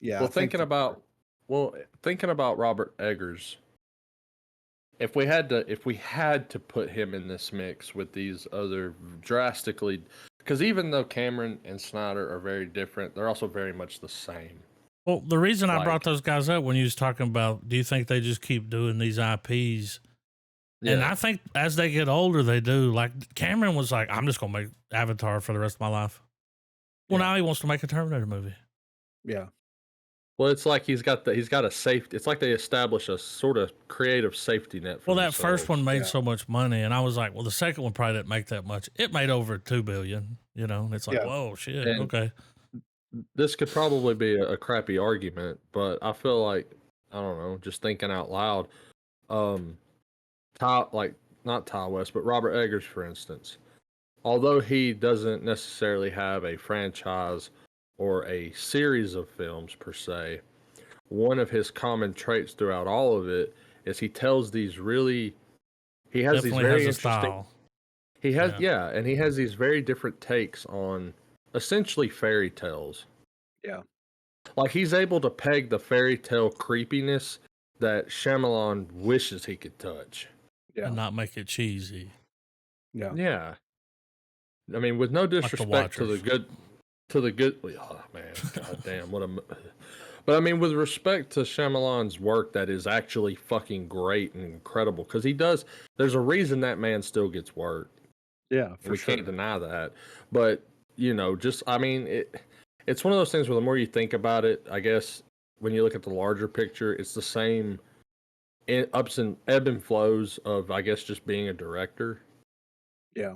yeah, Well, I think that, thinking about Robert Eggers, if we had to put him in this mix with these other drastically, because even though Cameron and Snyder are very different, they're also very much the same. Well, the reason I brought Like, those guys up when you was talking about, do you think they just keep doing these IPs? And yeah, I think as they get older, they do. Like Cameron was like, I'm just gonna make Avatar for the rest of my life. Well, now he wants to make a Terminator movie. Yeah. Well, it's like he's got a safety. It's like they establish a sort of creative safety net for that first one made Yeah. so much money, and I was like, well, the second one probably didn't make that much. It made over $2 billion, you know. And it's like, Yeah. whoa, shit, And okay. this could probably be a crappy argument, but I feel like, I don't know, just thinking out loud, not Ty West, but Robert Eggers, for instance, although he doesn't necessarily have a franchise or a series of films per se, one of his common traits throughout all of it is he tells these really, he has Definitely these very has a interesting, style. he has, and he has these very different takes on essentially fairy tales. Yeah. Like, he's able to peg the fairy tale creepiness that Shyamalan wishes he could touch. Yeah. And not make it cheesy. Yeah. Yeah. I mean, with no disrespect to the good, oh man, god damn, but I mean, with respect to Shyamalan's work, that is actually fucking great and incredible, because there's a reason that man still gets work. Yeah, for we sure. can't deny that. But, I mean, it's one of those things where the more you think about it, I guess, when you look at the larger picture, it's the same ups and ebb and flows of, I guess, just being a director. Yeah.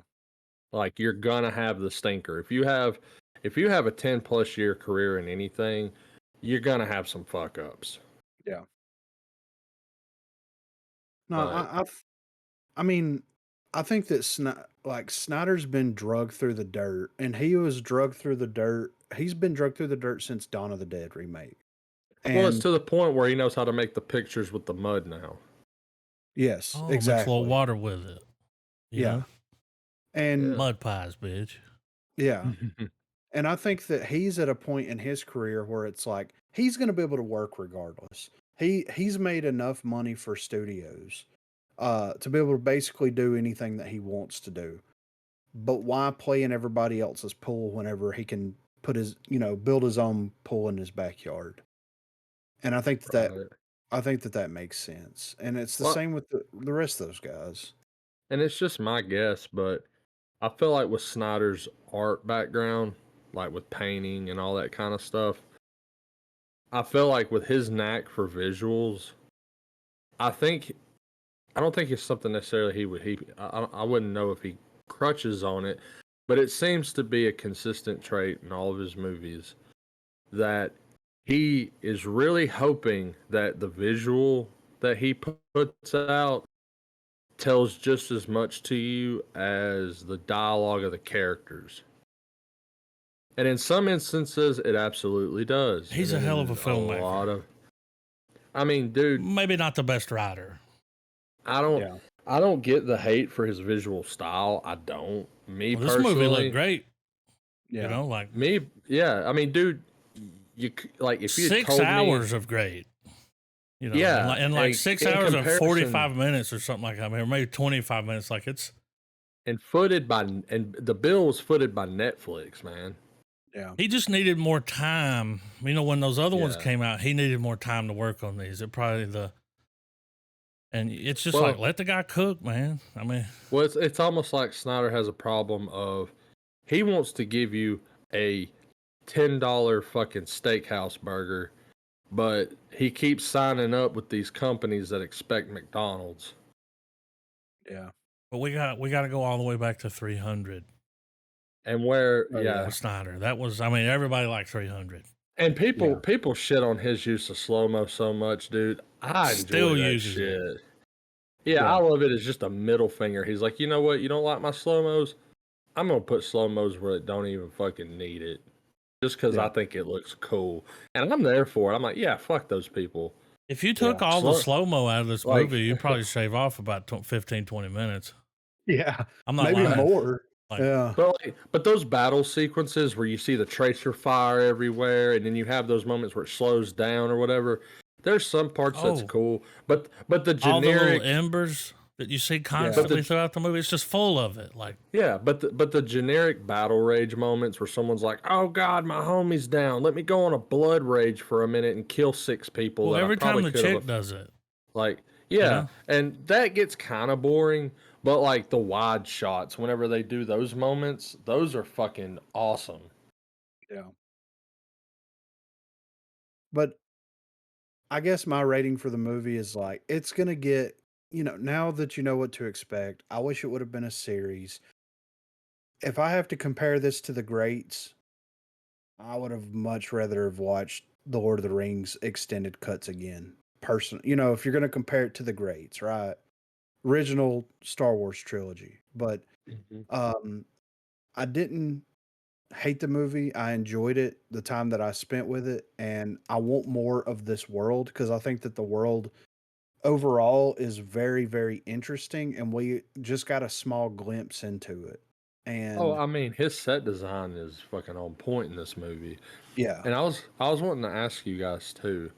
Like, you're gonna have the stinker. If you have a 10+ year career in anything, you're gonna have some fuck ups. Yeah. No, I mean, I think that Snyder's been drugged through the dirt, and he was drugged through the dirt. He's been drugged through the dirt since Dawn of the Dead remake. Well, it's And to the point where he knows how to make the pictures with the mud now. yes, Mix a exactly. little water with it. You know? And mud pies, bitch. yeah. And I think that he's at a point in his career where it's like he's going to be able to work regardless. He's made enough money for studios to be able to basically do anything that he wants to do. But why play in everybody else's pool whenever he can put his, build his own pool in his backyard? And I think that makes sense. And it's the same with the rest of those guys. And it's just my guess, but I feel like with Snyder's art background, like with painting and all that kind of stuff, I feel like with his knack for visuals, I don't think it's something necessarily I wouldn't know if he crutches on it, but it seems to be a consistent trait in all of his movies that he is really hoping that the visual that he puts out tells just as much to you as the dialogue of the characters. And in some instances, it absolutely does. He's a hell of a filmmaker. I mean, dude, maybe not the best writer. I don't get the hate for his visual style. I don't. Me personally, this movie looked great. Yeah. You know, like me. Yeah, I mean, dude, you like if you 6 hours of great. You know, yeah, and like 6 hours and 45 minutes or something like that, or maybe 25 minutes. Like it's and the bill was footed by Netflix, man. Yeah, he just needed more time. You know, when those other ones came out, he needed more time to work on these. And it's just like, let the guy cook, man. I mean, well, it's almost like Snyder has a problem of he wants to give you a $10 fucking steakhouse burger, but he keeps signing up with these companies that expect McDonald's. Yeah, but we got to go all the way back to 300. And where, with Snyder, that was, I mean, everybody liked 300. And people shit on his use of slow-mo so much, dude. I enjoy that shit. It. Yeah, I love it as just a middle finger. He's like, you know what? You don't like my slow-mos? I'm going to put slow-mos where it don't even fucking need it. Just because I think it looks cool. And I'm there for it. I'm like, yeah, fuck those people. If you took all the slow-mo out of this movie, you'd probably shave off about 15, 20 minutes. Yeah. I'm not maybe lying. more. Yeah. But those battle sequences where you see the tracer fire everywhere and then you have those moments where it slows down or whatever, there's some parts that's cool. But the generic... all the little embers that you see constantly throughout the movie, it's just full of it. Like, yeah, but the generic battle rage moments where someone's like, oh God, my homie's down. Let me go on a blood rage for a minute and kill 6 people. Well, every time the chick does it. Like, yeah, and that gets kind of boring. But like the wide shots, whenever they do those moments, those are fucking awesome. Yeah. But I guess my rating for the movie is like it's gonna get now that you know what to expect. I wish it would have been a series. If I have to compare this to the greats, I would have much rather have watched the Lord of the Rings extended cuts again. If you're gonna compare it to the greats, right? Original Star Wars trilogy. But Mhm. I didn't hate the movie. I enjoyed it, the time that I spent with it, and I want more of this world because I think that the world overall is very, very interesting, and we just got a small glimpse into it. Oh, And I mean, his set design is fucking on point in this movie. yeah, And I was wanting to ask you guys too.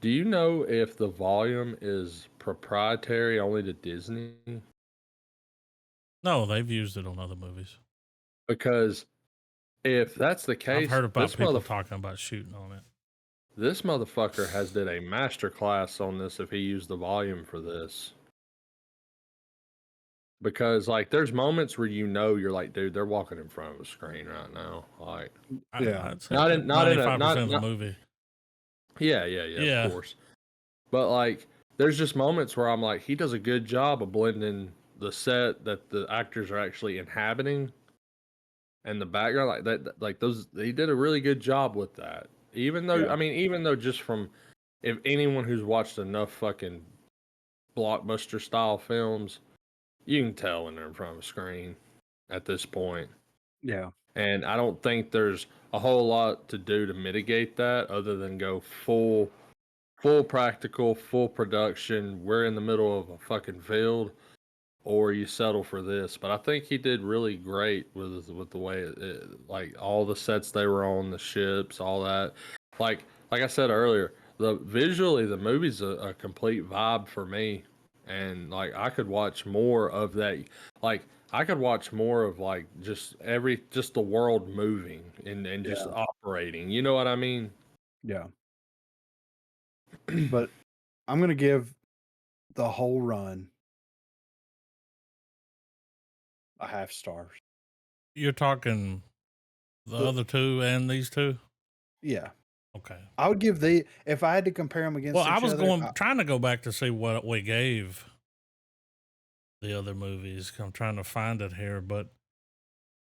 Do you know if the volume is proprietary only to Disney? No, they've used it on other movies. Because if that's the I've case, heard about people talking about shooting on it. this motherfucker has did a master class on this if he used the volume for this. Because like there's moments where you're like, dude, they're walking in front of a screen right now. Like yeah, I'd say not in not in a 95% of the not movie. yeah, of Yeah. course. But like there's just moments where I'm like, he does a good job of blending the set that the actors are actually inhabiting and the background like like those he did a really good job with that. Even though yeah, I mean, even though just from if anyone who's watched enough fucking blockbuster style films, you can tell when they're in front of a screen at this point. yeah, And I don't think there's a whole lot to do to mitigate that other than go full practical, full production. We're in the middle of a fucking field, or you settle for this. But I think he did really great with the way like all the sets they were on, the ships, all that. Like I said earlier, the movie's a complete vibe for me, and like I could watch more of that. Like I could watch more of like just the world moving and just yeah, operating. You know what I mean? yeah. But I'm gonna give the whole run a half star. You're talking the The other two and these two? Yeah, Okay. I would give if I had to compare them Well, against I each was other. trying to go back to see what we gave the other movies. I'm trying to find it here, but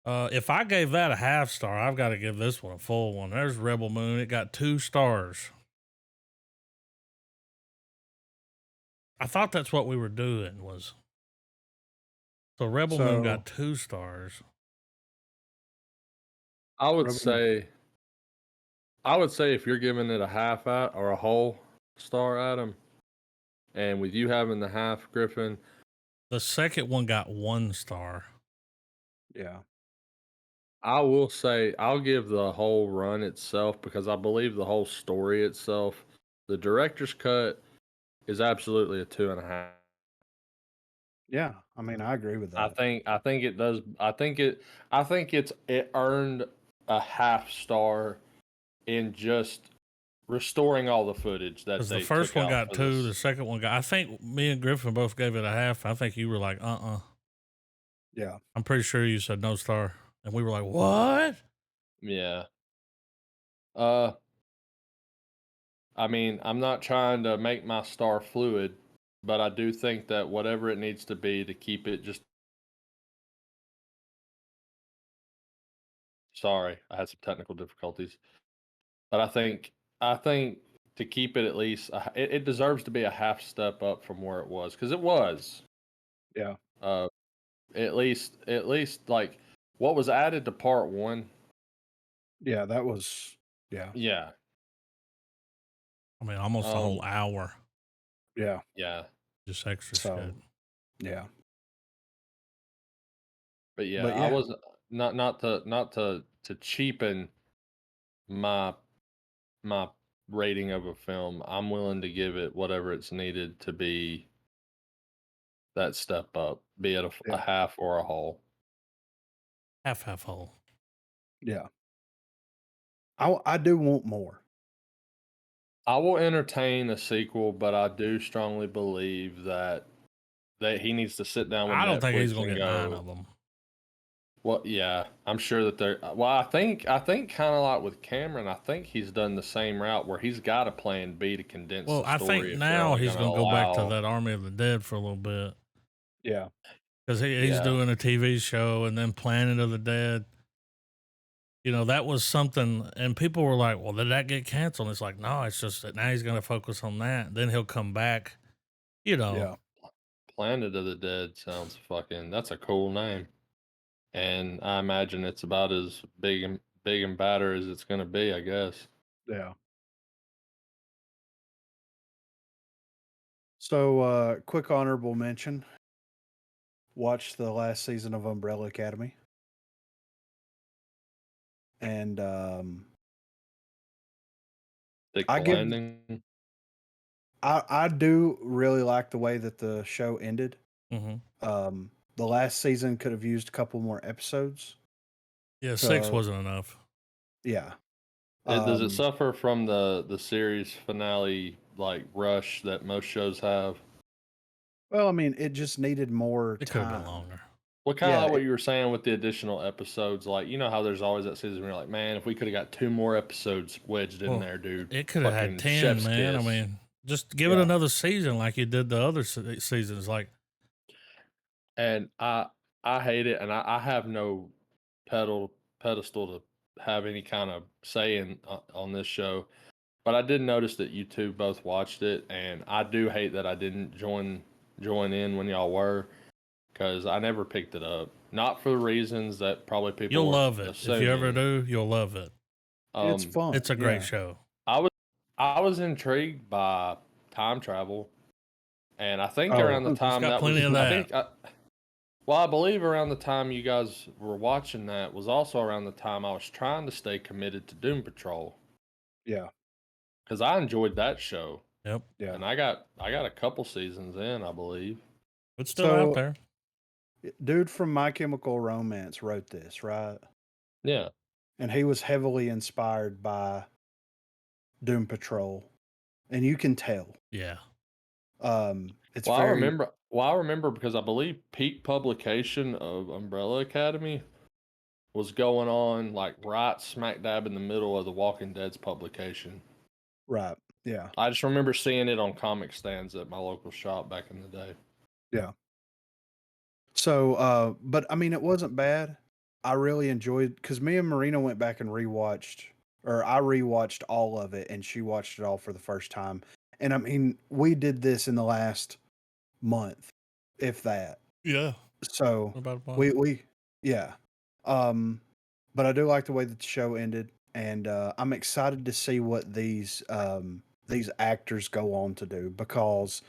if I gave that a half star, I've got to give this one a full one. There's Rebel Moon. It got 2 stars. I thought that's what we were doing was. So Rebel Moon So got 2 stars. I would Rebel, say I would say if you're giving it a half out or a whole star, Adam, and with you having the half, Griffin, The second one got 1 star. yeah, I will say I'll give the whole run itself because I believe the whole story itself, the director's cut is absolutely a 2.5. yeah. I mean, I agree with that. I think it does. I think it earned a half star in just restoring all the footage that Because the they first took one out got for 2, the this. second one got. I think me and Griffin both gave it a half. I think you were like, Yeah, I'm pretty sure you said no star. And we were like, what? Yeah. Uh, I mean, I'm not trying to make my star fluid, but I do think that whatever it needs to be to keep it just. Sorry, I had some technical difficulties, but I think to keep it at least, it deserves to be a half step up from where it was because it was. yeah, Uh, at least like what was added to part one. yeah. That was yeah, Yeah. I mean, almost a whole Um. hour. yeah. Yeah. Just extra shit. So yeah, But yeah, but I yeah, was not to cheapen my my rating of a film, I'm willing to give it whatever it's needed to be that step up, be it a yeah, half or a whole. Half whole. yeah. I do want more. I will entertain a sequel, but I do strongly believe that he needs to sit down with I don't think he's Netflix going to and get 9 go. of them. Well, yeah, I'm sure that they're. Well, I think kind of like with Cameron, I think he's done the same route where he's got a plan B to condense Well, the I think story if they're now only he's going to going to go back to allow. that Army of the Dead for a little bit Yeah. because he's Yeah. doing a TV show and then Planet of the Dead. You know, that was something, and people were like, well, did that get canceled? And it's like, no, it's just that now he's going to focus on that. Then he'll come back, you know. Yeah. Planet of the Dead sounds that's a cool name. And I imagine it's about as big and badder as it's going to be, I guess. Yeah. So, quick honorable mention. Watched the last season of Umbrella Academy. And Stick I the give landing. I do really like the way that the show ended. Mm-hmm. The last season could have used a couple more episodes. Yeah, 6 wasn't enough. Yeah. Does it suffer from the series finale like rush that most shows have? Well, I mean, it just needed more It could have been time. longer. Well, kind of Yeah, like what you were saying with the additional episodes. Like, you know how there's always that season where you're like, man, if we could have got 2 more episodes wedged in Well, there, dude. it could have had Fucking 10, chef's man. I kiss. mean, just give it Yeah. another season like you did the other seasons. Like, And I hate it, and I have no pedestal to have any kind of say in on this show. But I did notice that you two both watched it, and I do hate that I didn't join in when y'all were, because I never picked it up. Not for the reasons that probably people you'll were love it. If you ever assuming. do, you'll love it. It's fun. It's a great show. I was intrigued by time travel, and I think Oh, around the it's time got that plenty was, of I that. think, well, I believe around the time you guys were watching that was also around the time I was trying to stay committed to Doom Patrol Yeah. because I enjoyed that show, Yep. Yeah. and I got a couple seasons in, I believe. It's still out So, there. dude from My Chemical Romance wrote this, right? Yeah. And he was heavily inspired by Doom Patrol, and you can tell. Yeah. It's Well, very I remember because I believe peak publication of Umbrella Academy was going on like right smack dab in the middle of the Walking Dead's publication. right. Yeah. I just remember seeing it on comic stands at my local shop back in the day. Yeah. So, but I mean, it wasn't bad. I really enjoyed because me and Marina went back and rewatched, or I rewatched all of it, and she watched it all for the first time. And I mean, we did this in the last month, if that. Yeah. So About a month. we yeah. But I do like the way that the show ended, and I'm excited to see what these actors go on to do because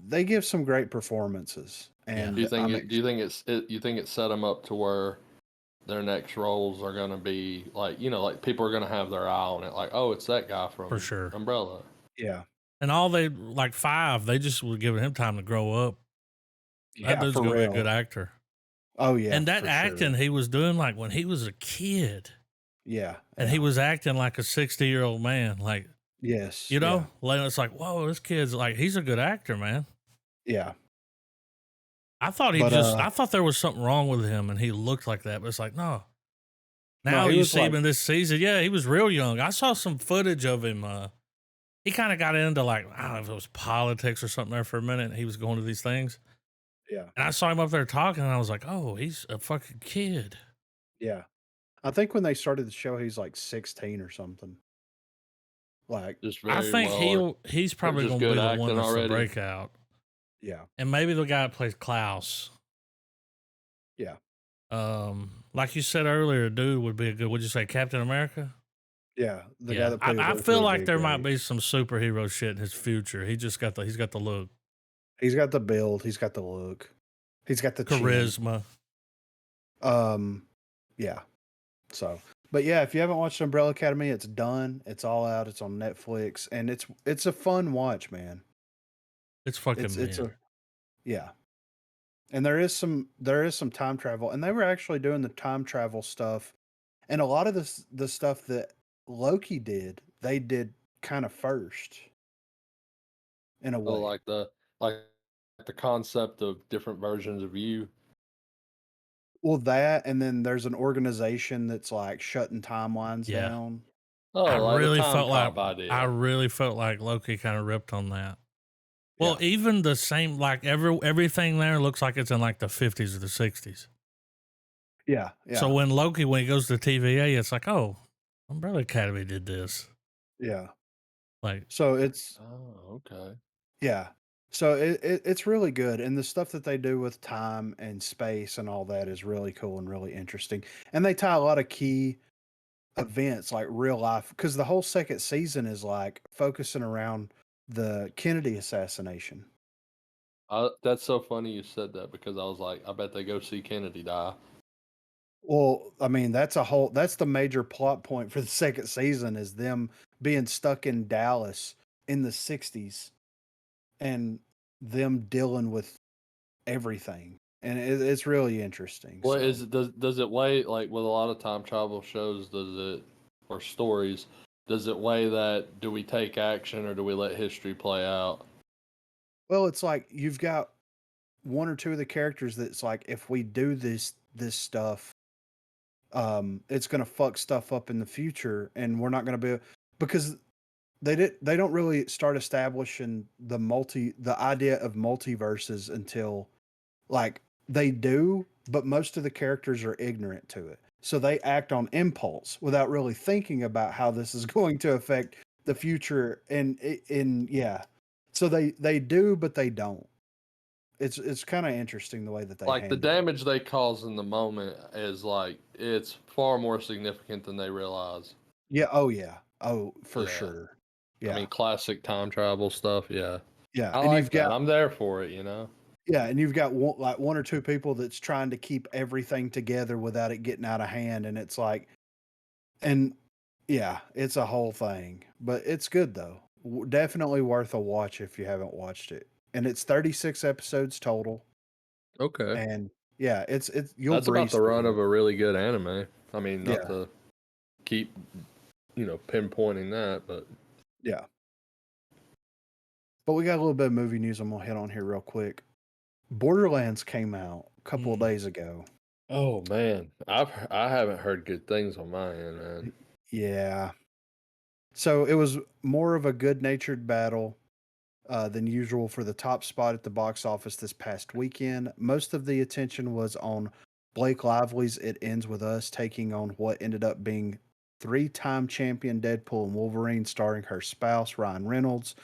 they give some great performances. And Do you think you think it set them up to where their next roles are going to be like, you know, like people are going to have their eye on it, like, oh, it's that guy from For sure. Umbrella. Yeah. And all they, like 5, they just were giving him time to grow up. That Yeah, dude's for going to be a real. good actor. Oh yeah. And that for acting sure. he was doing like when he was a kid. Yeah. And he was acting like a 60-year-old man. Like, Yes. you know, like it's like, whoa, this kid's like, he's a good actor, man. Yeah. I thought I thought there was something wrong with him and he looked like that, but it's like, no. Now he you was see him in this season. Yeah, he was real young. I saw some footage of him. He kind of got into like, I don't know if it was politics or something there for a minute. He was going to these things. Yeah. And I saw him up there talking and I was like, oh, he's a fucking kid. Yeah. I think when they started the show, he's like 16 or something. Like, Just I very think well, he's probably just going to be good the one acting that's the already. breakout. yeah. And maybe the guy that plays Klaus. Yeah. Like you said earlier, dude would be a good, would you say Captain America? Yeah. The guy that plays I Earth feel would like be there might great. be some superhero shit in his future. He's got the look. He's got the build. He's got the look. He's got the Charisma. Chin. Yeah. So, but yeah, if you haven't watched Umbrella Academy, it's done. It's all out. It's on Netflix, and it's a fun watch, man. It's fucking it's a yeah. And there is some time travel, and they were actually doing the time travel stuff, and a lot of the stuff that Loki did, they did kind of first, in a So way. like the concept of different versions of you. Well, that, and then there's an organization that's like shutting timelines Yeah. down. Oh, I like the really time felt like cop idea. Loki kind of ripped on that. Well, Yeah. even the same, like everything there looks like it's in like the 50s or the 60s. Yeah. So when he goes to TVA, it's like, oh, Umbrella Academy did this. Yeah. Like, So it's Oh, okay. yeah. So it's really good, and the stuff that they do with time and space and all that is really cool and really interesting. And they tie a lot of key events like real life, because the whole second season is like focusing around the Kennedy assassination. That's so funny you said that because I was like, I bet they go see Kennedy die. Well, I mean, that's the major plot point for the second season is them being stuck in Dallas in the 60s and them dealing with everything. And it's really interesting. Well, So, is it does it weigh like with a lot of time travel shows? Does it or stories? Does it weigh that? Do we take action or do we let history play out? well, it's like you've got one or two of the characters that's like, if we do this stuff, it's gonna fuck stuff up in the future, and we're not gonna be, because they don't really start establishing the idea of multiverses until, like, they do, but most of the characters are ignorant to it. So they act on impulse without really thinking about how this is going to affect the future. And yeah, so they do, but they don't. It's kind of interesting the way that they Like the handle it. damage they cause in the moment is like it's far more significant than they realize. Yeah. Oh yeah. Oh, for Yeah. sure. I Yeah. mean, classic time travel stuff. Yeah. Yeah. I And like that. I'm there for it, you know? you've got one or two people that's trying to keep everything together without it getting out of hand, and it's like, and yeah, it's a whole thing, but it's good though. Definitely worth a watch if you haven't watched it. And it's 36 episodes total, Okay. and yeah, it's you'll That's about breeze the run through of it. a really good anime. I mean, not Yeah. to keep, pinpointing that, but Yeah. But we got a little bit of movie news I'm gonna hit on here real quick. Borderlands came out a couple of days ago. oh man, I haven't heard good things on my end, man. Yeah. So it was more of a good-natured battle than usual for the top spot at the box office this past weekend. Most of the attention was on Blake Lively's It Ends With Us, taking on what ended up being three-time champion Deadpool and Wolverine, starring her spouse, Ryan Reynolds.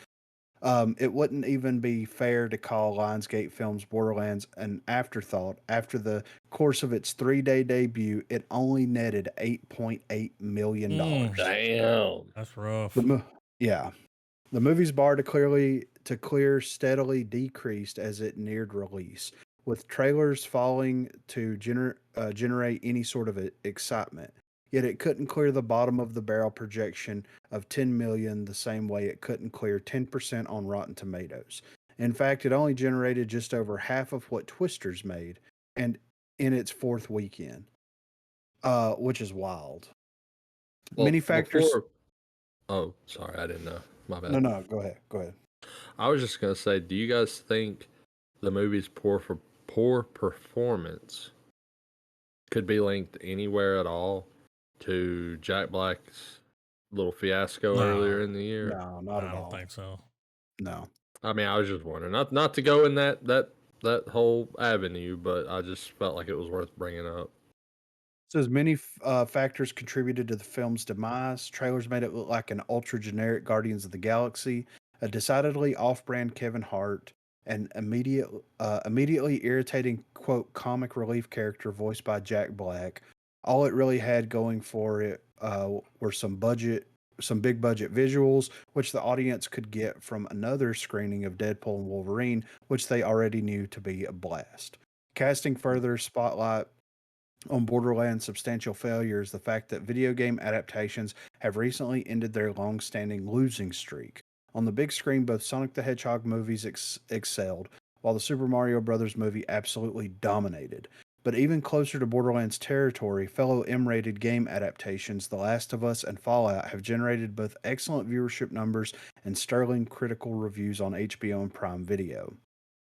It wouldn't even be fair to call Lionsgate Films' Borderlands an afterthought. After the course of its 3-day debut, it only netted $8.8 million. Damn. that's rough. Yeah. The movie's bar to clear steadily decreased as it neared release, with trailers failing to generate any sort of excitement. Yet it couldn't clear the bottom of the barrel projection of 10 million the same way it couldn't clear 10% on Rotten Tomatoes. In fact, it only generated just over half of what Twisters made, and in its fourth weekend, which is wild. Well, Many factors. before. Oh, sorry, I didn't know. My No, bad. no, go ahead. Go ahead. I was just gonna say, do you guys think the movie's poor performance could be linked anywhere at all to Jack Black's little fiasco No, earlier in the year? No, not I at don't all. think so. No. I mean, I was just wondering, not to go in that whole avenue, but I just felt like it was worth bringing up. Says many factors contributed to the film's demise. Trailers made it look like an ultra generic Guardians of the Galaxy, a decidedly off-brand Kevin Hart, an immediately irritating quote comic relief character voiced by Jack Black. All it really had going for it were some big budget visuals, which the audience could get from another screening of Deadpool and Wolverine, which they already knew to be a blast. Casting further spotlight on Borderlands' substantial failure is the fact that video game adaptations have recently ended their long standing losing streak. On the big screen, both Sonic the Hedgehog movies excelled, while the Super Mario Bros. Movie absolutely dominated. But even closer to Borderlands territory, fellow M rated game adaptations, The Last of Us and Fallout, have generated both excellent viewership numbers and sterling critical reviews on HBO and Prime Video.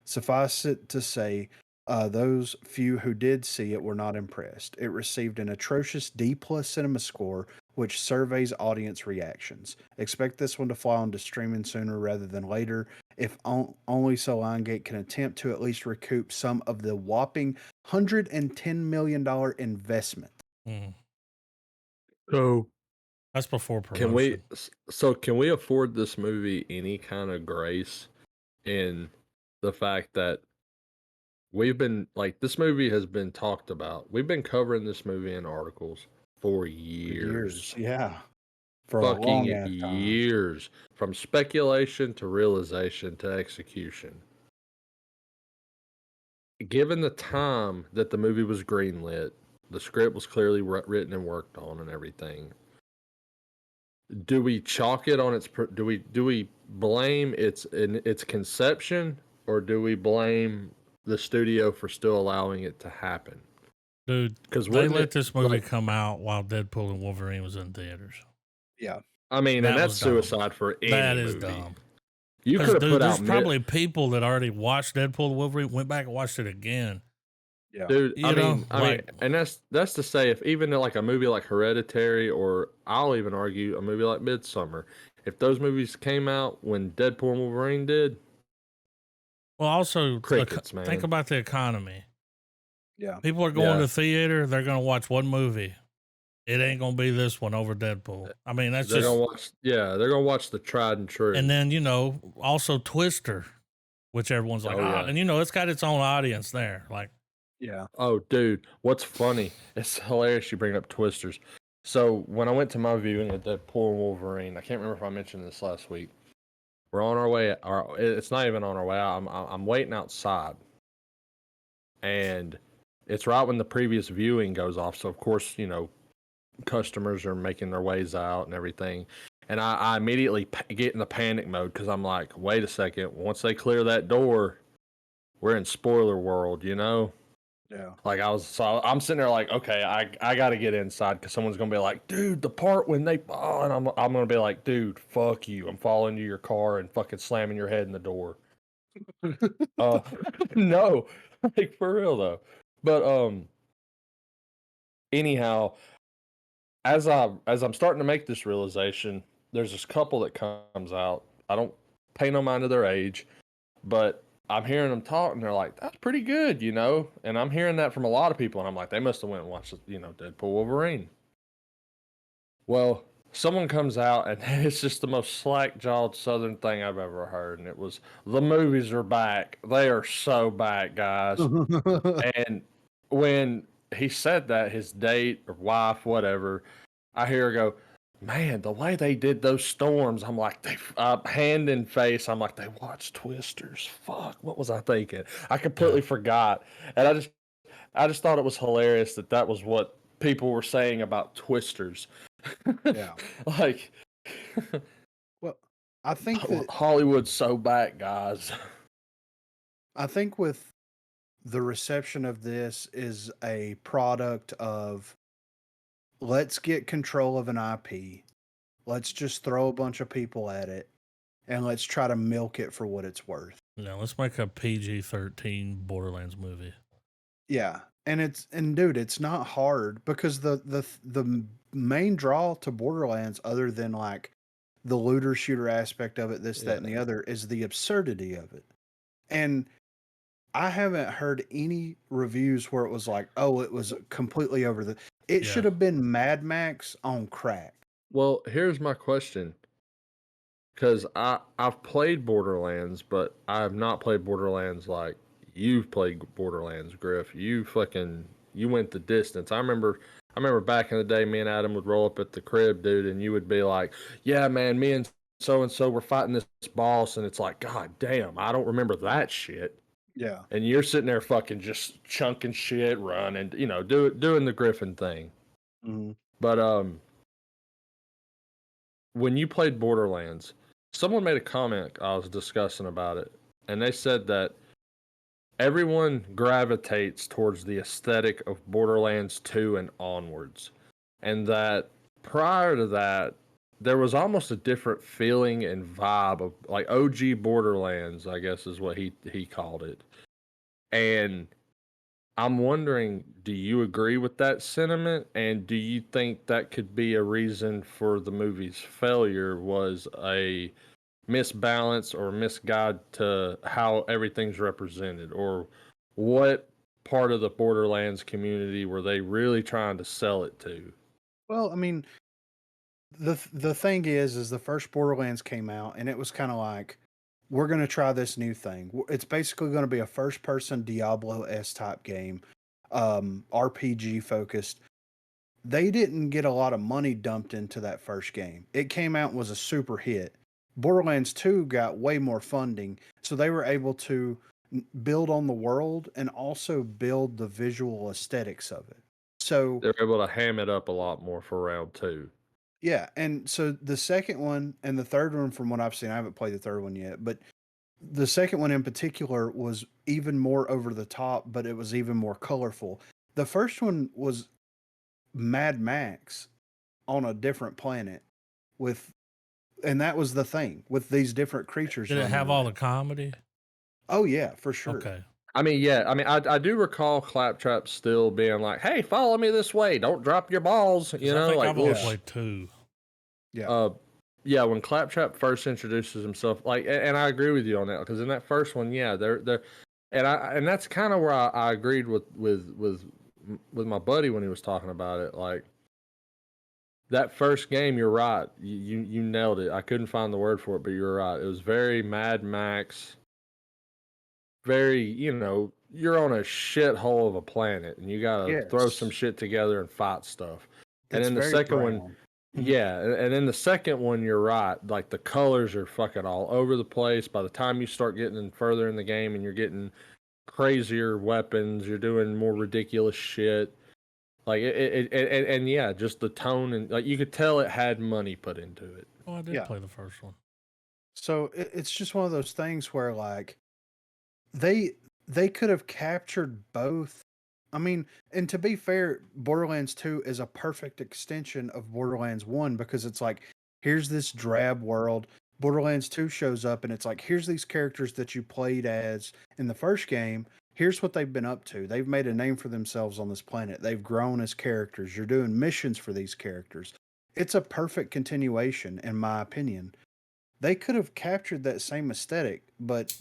Suffice it to say, Those few who did see it were not impressed. It received an atrocious D+ cinema score, which surveys audience reactions. Expect this one to fly onto streaming sooner rather than later, if only so Lionsgate can attempt to at least recoup some of the whopping $110 million investment. Mm. So That's before can promotion. can we afford this movie any kind of grace in the fact that we've been like, this movie has been talked about. We've been covering this movie in articles for years. Yeah. For a Fucking long ass time. years. From speculation to realization to execution. Given the time that the movie was greenlit, the script was clearly written and worked on and everything. Do we chalk it on its? Do we blame its conception, or do we blame the studio for still allowing it to happen? Dude, Because they let this movie come out while Deadpool and Wolverine was in theaters. Yeah. I mean, and that's suicide dumb. for any That is movie. dumb. You could have put there's out probably people that already watched Deadpool and Wolverine, went back and watched it again. Yeah. Dude, I mean, and that's to say, if even like a movie like Hereditary, or I'll even argue a movie like Midsommar, if those movies came out when Deadpool and Wolverine did, well, also crickets, man. Think about the economy. Yeah. People are going to theater, they're going to watch one movie. It ain't going to be this one over Deadpool. I mean, they're gonna watch the tried and true. And then, also Twister, which everyone's like, and it's got its own audience there. Like, yeah. Oh, dude, what's funny? It's hilarious you bring up Twisters. So when I went to my viewing at Deadpool and Wolverine, I can't remember if I mentioned this last week. We're on our way. It's not even on our way. I'm waiting outside, and it's right when the previous viewing goes off. So of course, customers are making their ways out and everything. And I immediately get in the panic mode because I'm like, wait a second. Once they clear that door, we're in spoiler world, Yeah. Like I'm sitting there like, okay, I got to get inside because someone's gonna be like, dude, the part when they, and I'm gonna be like, dude, fuck you, I'm falling into your car and fucking slamming your head in the door. No, like for real though. But anyhow, as I'm starting to make this realization, there's this couple that comes out. I don't pay no mind to their age, but I'm hearing them talk, and they're like, "That's pretty good," And I'm hearing that from a lot of people, and I'm like, they must have went and watched, Deadpool Wolverine. Well, someone comes out, and it's just the most slack-jawed Southern thing I've ever heard, and it was, "The movies are back. They are so back, guys." And when he said that, his date or wife, whatever, I hear her go, man, the way they did those storms, I'm like, they hand in face, I'm like, they watched Twisters. Fuck, what was I thinking? I completely forgot, and I just thought it was hilarious that was what people were saying about Twisters. Yeah, like, well, I think that Hollywood's so back, guys. I think with the reception of this is a product of, let's get control of an IP. Let's just throw a bunch of people at it, and let's try to milk it for what it's worth. Yeah, let's make a PG-13 Borderlands movie. Yeah, and dude, it's not hard because the main draw to Borderlands, other than like the looter shooter aspect of it, that, and the other, is the absurdity of it. And I haven't heard any reviews where it was like, oh, it was completely over the. It should have been Mad Max on crack. Well, here's my question. Because I've played Borderlands, but I have not played Borderlands like you've played Borderlands, Griff. You went the distance. I remember back in the day, me and Adam would roll up at the crib, dude, and you would be like, yeah, man, me and so we're fighting this boss, and it's like, god damn, I don't remember that shit. Yeah. And you're sitting there fucking just chunking shit, running, doing the Griffin thing. Mm-hmm. But when you played Borderlands, someone made a comment, I was discussing about it, and they said that everyone gravitates towards the aesthetic of Borderlands 2 and onwards. And that prior to that, there was almost a different feeling and vibe of like OG Borderlands, I guess is what he called it. And I'm wondering, do you agree with that sentiment? And do you think that could be a reason for the movie's failure was a misbalance or misguide to how everything's represented? Or what part of the Borderlands community were they really trying to sell it to? Well, I mean, the thing is the first Borderlands came out and it was kind of like, we're going to try this new thing. It's basically going to be a first person Diablo-s type game, RPG focused. They didn't get a lot of money dumped into that first game. It came out and was a super hit. Borderlands 2 got way more funding, so they were able to build on the world and also build the visual aesthetics of it. So They're able to ham it up a lot more for round 2. yeah, and so the second one and the third one, from what I've seen, I haven't played the third one yet, but the second one in particular was even more over the top, but it was even more colorful. The first one was Mad Max on a different planet with, and that was the thing with these different creatures. Did it have around. all the comedy? Oh yeah, for sure. Okay. I mean, yeah. I mean, I do recall Claptrap still being like, "Hey, follow me this way. Don't drop your balls." You know, I think like I've only played 2. Yeah. Yeah. When Claptrap first introduces himself, like, and I agree with you on that because in that first one, yeah, they're, and that's kind of where I agreed with my buddy when he was talking about it. Like that first game, you're right. You nailed it. I couldn't find the word for it, but you're right. It was very Mad Max. Very, you're on a shithole of a planet and you gotta throw some shit together and fight stuff. And It's then the very second brown. one, yeah, and then the second one, you're right. Like the colors are fucking all over the place. By the time you start getting further in the game and you're getting crazier weapons, you're doing more ridiculous shit. Like and yeah, just the tone and like you could tell it had money put into it. Oh, I did play the first one. So it's just one of those things where like they could have captured both. I mean, and to be fair, Borderlands 2 is a perfect extension of Borderlands 1 because it's like, here's this drab world. Borderlands 2 shows up and it's like, here's these characters that you played as in the first game. Here's what they've been up to. They've made a name for themselves on this planet. They've grown as characters. You're doing missions for these characters. It's a perfect continuation, in my opinion. They could have captured that same aesthetic, but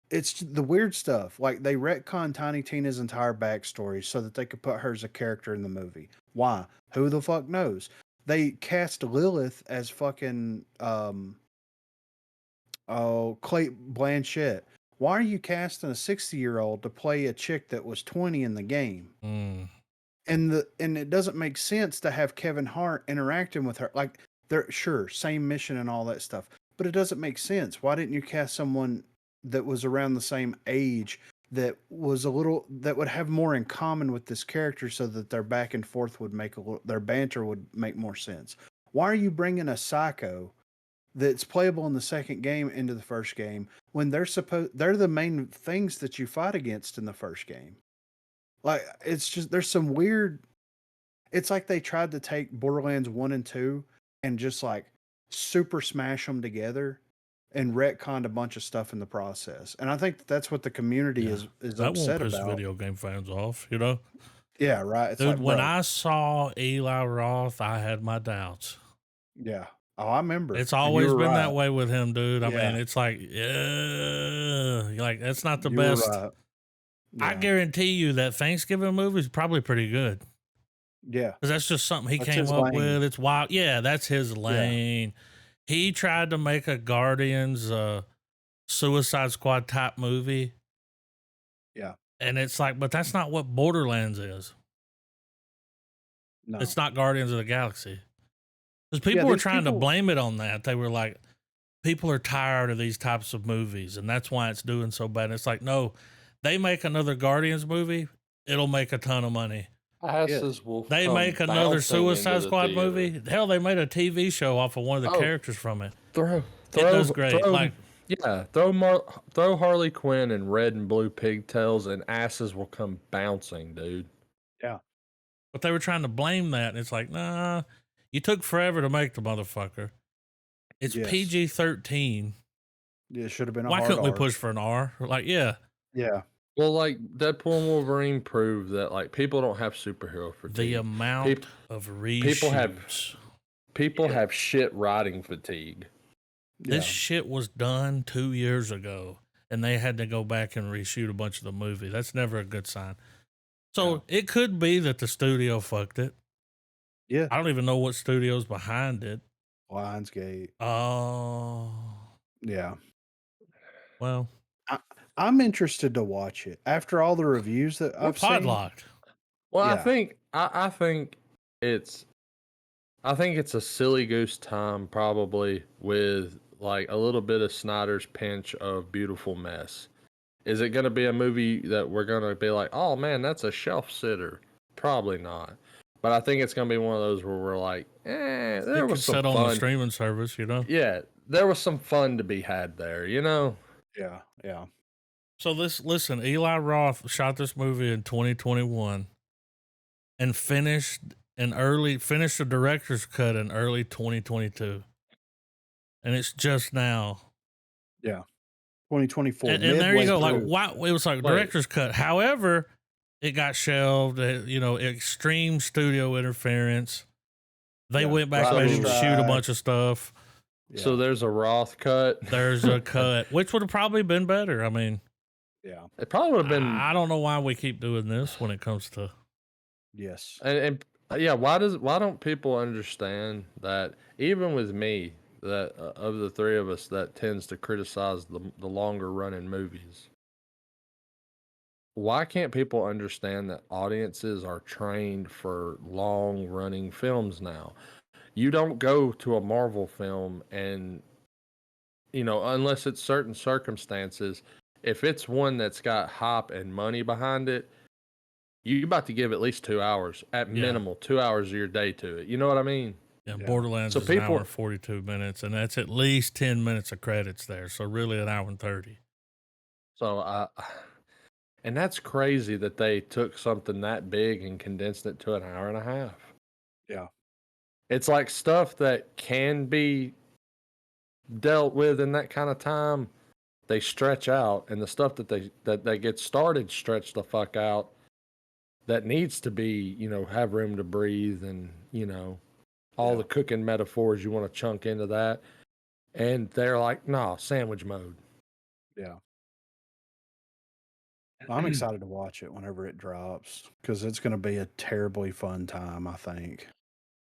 it's the weird stuff. Like they retcon Tiny Tina's entire backstory so that they could put her as a character in the movie. Why? Who the fuck knows? They cast Lilith as fucking Clay Blanchett. Why are you casting a 60-year-old to play a chick that was 20 in the game? And it doesn't make sense to have Kevin Hart interacting with her. Like they're sure, same mission and all that stuff. But it doesn't make sense. Why didn't you cast someone that was around the same age that would have more in common with this character so that their back and forth would make their banter would make more sense? Why are you bringing a psycho that's playable in the second game into the first game when they're the main things that you fight against in the first game? Like it's just there's some weird. It's like they tried to take Borderlands 1 and 2 and just like super smash them together and retconned a bunch of stuff in the process. And I think that's what the community is that upset won't piss about. video game fans off, you know? Yeah, right. It's Dude, like, when bro, I saw Eli Roth, I had my doubts. yeah. Oh, I remember. It's always been right. that way with him, dude. I Yeah. mean, it's like, like that's not the You best. were right. I guarantee you that Thanksgiving movie is probably pretty good. Yeah. Because that's just something he That's came his up lane. with. It's wild. Yeah, that's his lane. He tried to make a Guardians Suicide Squad type movie. Yeah. And it's like, but that's not what Borderlands is. No. It's not Guardians of the Galaxy. Because people were trying to blame it on that. They were like, people are tired of these types of movies, and that's why it's doing so bad. And it's like, no, they make another Guardians movie, it'll make a ton of money. Asses will They make another Suicide Squad movie. Hell, they made a TV show off of one of the characters from it. It does great. Throw Harley Quinn in red and blue pigtails, and asses will come bouncing, dude. Yeah. But they were trying to blame that, and it's like, nah, you took forever to make the motherfucker. It's PG-13. Yeah, it should have been a Why hard couldn't we R. push for an R? Like, yeah. Yeah. Well, like Deadpool and Wolverine proved that like people don't have superhero The fatigue. amount of People have reshoots. people have shit writing fatigue. This shit was done 2 years ago, and they had to go back and reshoot a bunch of the movie. That's never a good sign. So it could be that the studio fucked it. Yeah. I don't even know what studio's behind it. Lionsgate. Oh. Yeah. Well, I'm interested to watch it after all the reviews that we're I've seen. podlocked. Well, I think it's a silly goose time probably with like a little bit of Snyder's pinch of beautiful mess. Is it going to be a movie that we're going to be like, oh man, that's a shelf sitter? Probably not. But I think it's going to be one of those where we're like, there was some fun on the streaming service, you know? Yeah, there was some fun to be had there, you know? Yeah, yeah. So listen, Eli Roth shot this movie in 2021 and finished the director's cut in early 2022. And it's just now. Yeah. 2024. And there you go. Like, why it was like director's cut. However, it got shelved, extreme studio interference. They went back and made him shoot a bunch of stuff. Yeah. So there's a Roth cut. There's a cut, which would have probably been better. I mean, yeah, it probably would have been. I don't know why we keep doing this when it comes to. Yes. And yeah, why don't people understand that even with me, that of the three of us that tends to criticize the longer running movies, why can't people understand that audiences are trained for long running films now? You don't go to a Marvel film and, unless it's certain circumstances, if it's one that's got hype and money behind it, you're about to give at least 2 hours, at minimal, 2 hours of your day to it. You know what I mean? Yeah, Borderlands is an hour and 42 minutes, and that's at least 10 minutes of credits there. So really an hour and 30. So, and that's crazy that they took something that big and condensed it to an hour and a half. Yeah. It's like stuff that can be dealt with in that kind of time, they stretch out, and the stuff that they get started stretch the fuck out. That needs to be, have room to breathe, and all the cooking metaphors you want to chunk into that. And they're like, nah, sandwich mode. Yeah. I'm excited to watch it whenever it drops because it's going to be a terribly fun time, I think.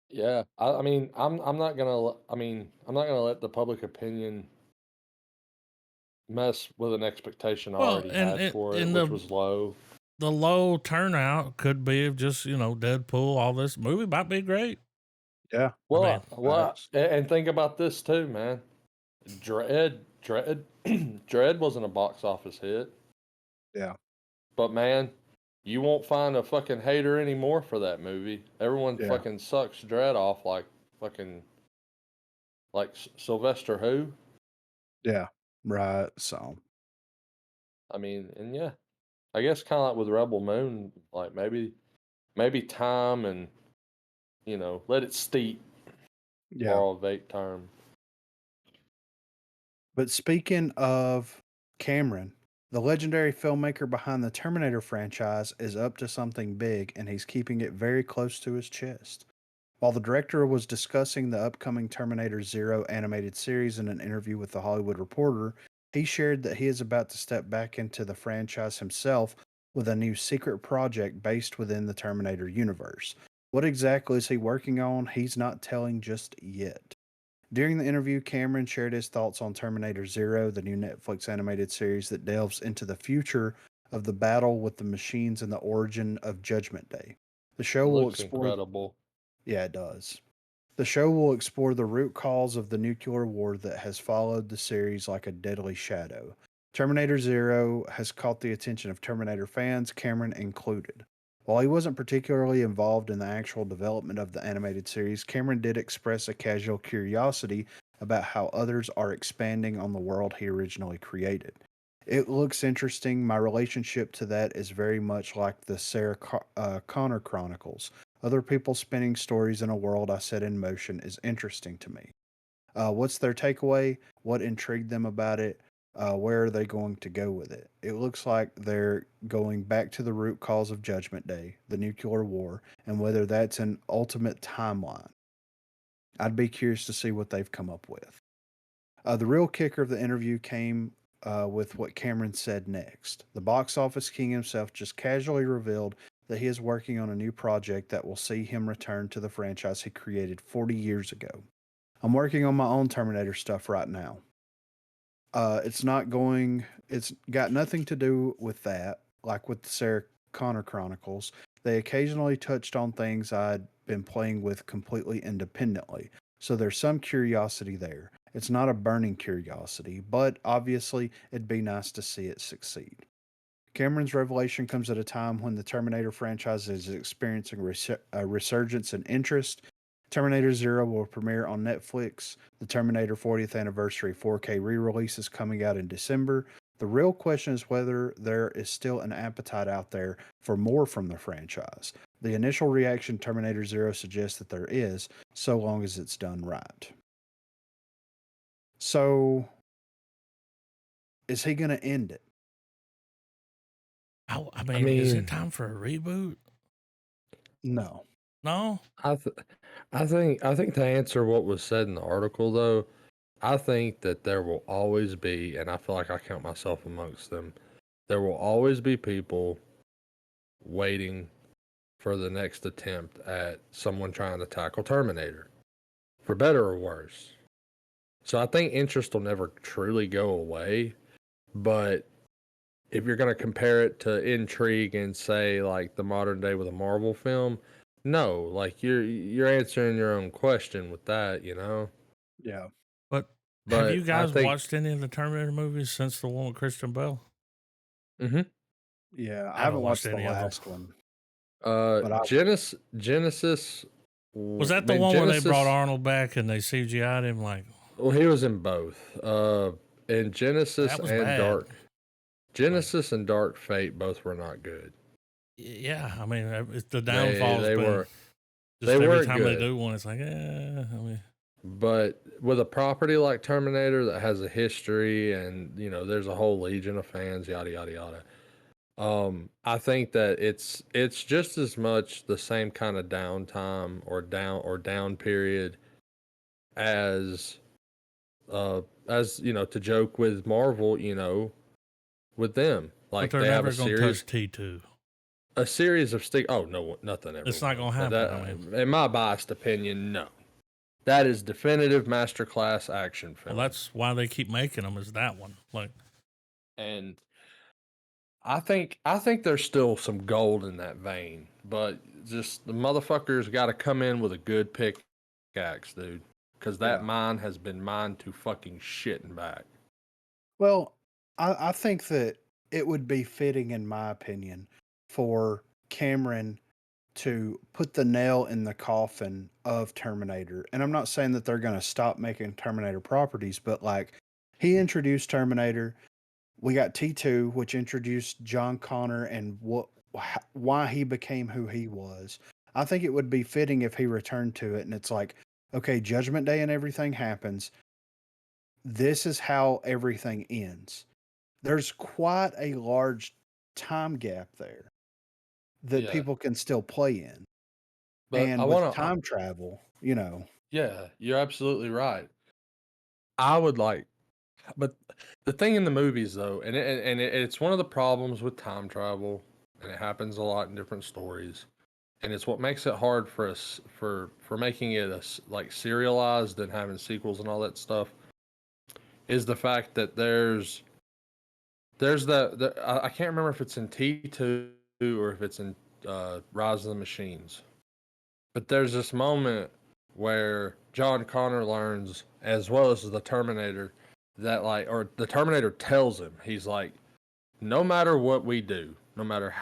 Yeah, I mean, I'm not gonna. I mean, I'm not gonna let the public opinion mess with an expectation I already had for it, which was low. The low turnout could be of just Deadpool. All this movie might be great. Yeah. Well, and think about this too, man. Dread wasn't a box office hit. Yeah. But man, you won't find a fucking hater anymore for that movie. Everyone fucking sucks Dread off like fucking like Sylvester who? Yeah. Right. So I mean, and yeah. I guess kinda like with Rebel Moon, like maybe time and let it steep. Borrow a vague term. But speaking of Cameron, the legendary filmmaker behind the Terminator franchise is up to something big, and he's keeping it very close to his chest. While the director was discussing the upcoming Terminator Zero animated series in an interview with The Hollywood Reporter, he shared that he is about to step back into the franchise himself with a new secret project based within the Terminator universe. What exactly is he working on? He's not telling just yet. During the interview, Cameron shared his thoughts on Terminator Zero, the new Netflix animated series that delves into the future of the battle with the machines and the origin of Judgment Day. The show will explore. Incredible. Yeah, it does. The show will explore the root cause of the nuclear war that has followed the series like a deadly shadow. Terminator Zero has caught the attention of Terminator fans, Cameron included. While he wasn't particularly involved in the actual development of the animated series, Cameron did express a casual curiosity about how others are expanding on the world he originally created. It looks interesting. My relationship to that is very much like the Sarah Connor Chronicles. Other people spinning stories in a world I set in motion is interesting to me. What's their takeaway? What intrigued them about it? Where are they going to go with it? It looks like they're going back to the root cause of Judgment Day, the nuclear war, and whether that's an ultimate timeline. I'd be curious to see what they've come up with. The real kicker of the interview came with what Cameron said next. The box office king himself just casually revealed that he is working on a new project that will see him return to the franchise he created 40 years ago. I'm working on my own Terminator stuff right now. It's got nothing to do with that, like with the Sarah Connor Chronicles. They occasionally touched on things I'd been playing with completely independently, so there's some curiosity there. It's not a burning curiosity, but obviously it'd be nice to see it succeed. Cameron's revelation comes at a time when the Terminator franchise is experiencing a resurgence in interest. Terminator Zero will premiere on Netflix. The Terminator 40th Anniversary 4K re release is coming out in December. The real question is whether there is still an appetite out there for more from the franchise. The initial reaction Terminator Zero suggests that there is, so long as it's done right. So, is he going to end it? I mean, is it time for a reboot? No. No? I think to answer what was said in the article, though, I think that there will always be, and I feel like I count myself amongst them, there will always be people waiting for the next attempt at someone trying to tackle Terminator, for better or worse. So I think interest will never truly go away, but if you're going to compare it to intrigue and say like the modern day with a Marvel film, no, like you're answering your own question with that, you know? Yeah. But have you guys watched any of the Terminator movies since the one with Christian Bale? Mm-hmm. Yeah, I haven't watched the last one. Genesis. Was that the one where they brought Arnold back and they CGI'd him? Like, well, he was in both. And Genesis and bad. Genesis and Dark Fate both were not good. Yeah, I mean, it's the downfalls. They were. Just every time they do one, it's like, But with a property like Terminator that has a history and, you know, there's a whole legion of fans, yada, yada, yada. I think that it's just as much the same kind of downtime or down period as you know, to joke with Marvel, you know, with them. Like, but they're never going to touch T2. A series of oh no, nothing ever. It's not going to happen. That, in my biased opinion, no. That is definitive masterclass action film. Well, that's why they keep making them. Is that one and I think there's still some gold in that vein, but just the motherfuckers got to come in with a good pickaxe, dude, because that mine has been mined to fucking shit and back. Well, I think that it would be fitting, in my opinion, for Cameron to put the nail in the coffin of Terminator. And I'm not saying that they're going to stop making Terminator properties, but like he introduced Terminator. We got T2, which introduced John Connor and why he became who he was. I think it would be fitting if he returned to it and it's like, okay, Judgment Day and everything happens. This is how everything ends. There's quite a large time gap there that people can still play in. But and with time travel, you know. Yeah, you're absolutely right. I would like, but the thing in the movies though, and it's one of the problems with time travel, and it happens a lot in different stories, and it's what makes it hard for us for making it like serialized and having sequels and all that stuff, is the fact that there's that I can't remember if it's in T2 or if it's in Rise of the Machines, but there's this moment where John Connor learns, as well as the Terminator, that or the Terminator tells him, he's like, no matter what we do, no matter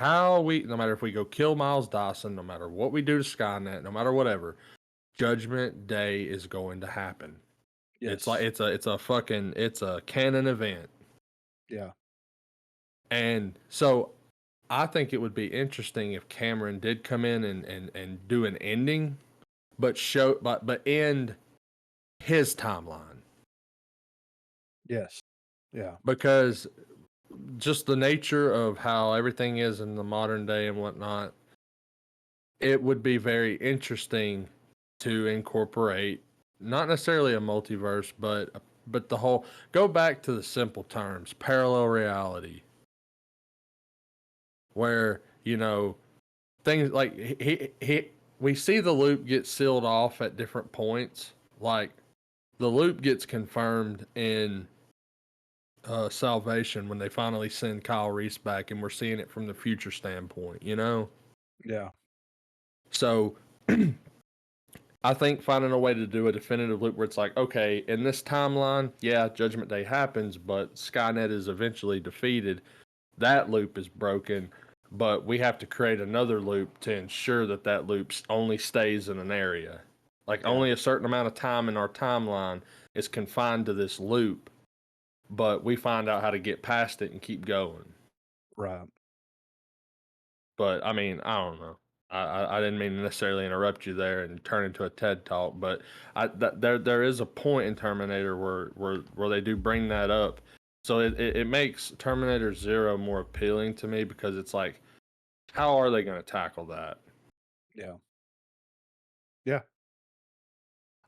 if we go kill Miles Dyson, no matter what we do to Skynet, no matter whatever, Judgment Day is going to happen. Yes. It's like it's a canon event. Yeah. And so I think it would be interesting if Cameron did come in and do an ending, but end his timeline. Yes. Yeah. Because just the nature of how everything is in the modern day and whatnot, it would be very interesting to incorporate not necessarily a multiverse, but the whole, go back to the simple terms, parallel reality, where things like we see the loop get sealed off at different points. Like the loop gets confirmed in Salvation when they finally send Kyle Reese back, and we're seeing it from the future standpoint. Yeah. So I think finding a way to do a definitive loop where it's like, okay, in this timeline, yeah, Judgment Day happens, but Skynet is eventually defeated. That loop is broken, but we have to create another loop to ensure that that loop only stays in an area. Like only a certain amount of time in our timeline is confined to this loop, but we find out how to get past it and keep going. Right. But I mean, I don't know. I didn't mean to necessarily interrupt you there and turn into a TED talk, but there is a point in Terminator where they do bring that up. So it makes Terminator Zero more appealing to me because it's like, how are they going to tackle that? Yeah. Yeah.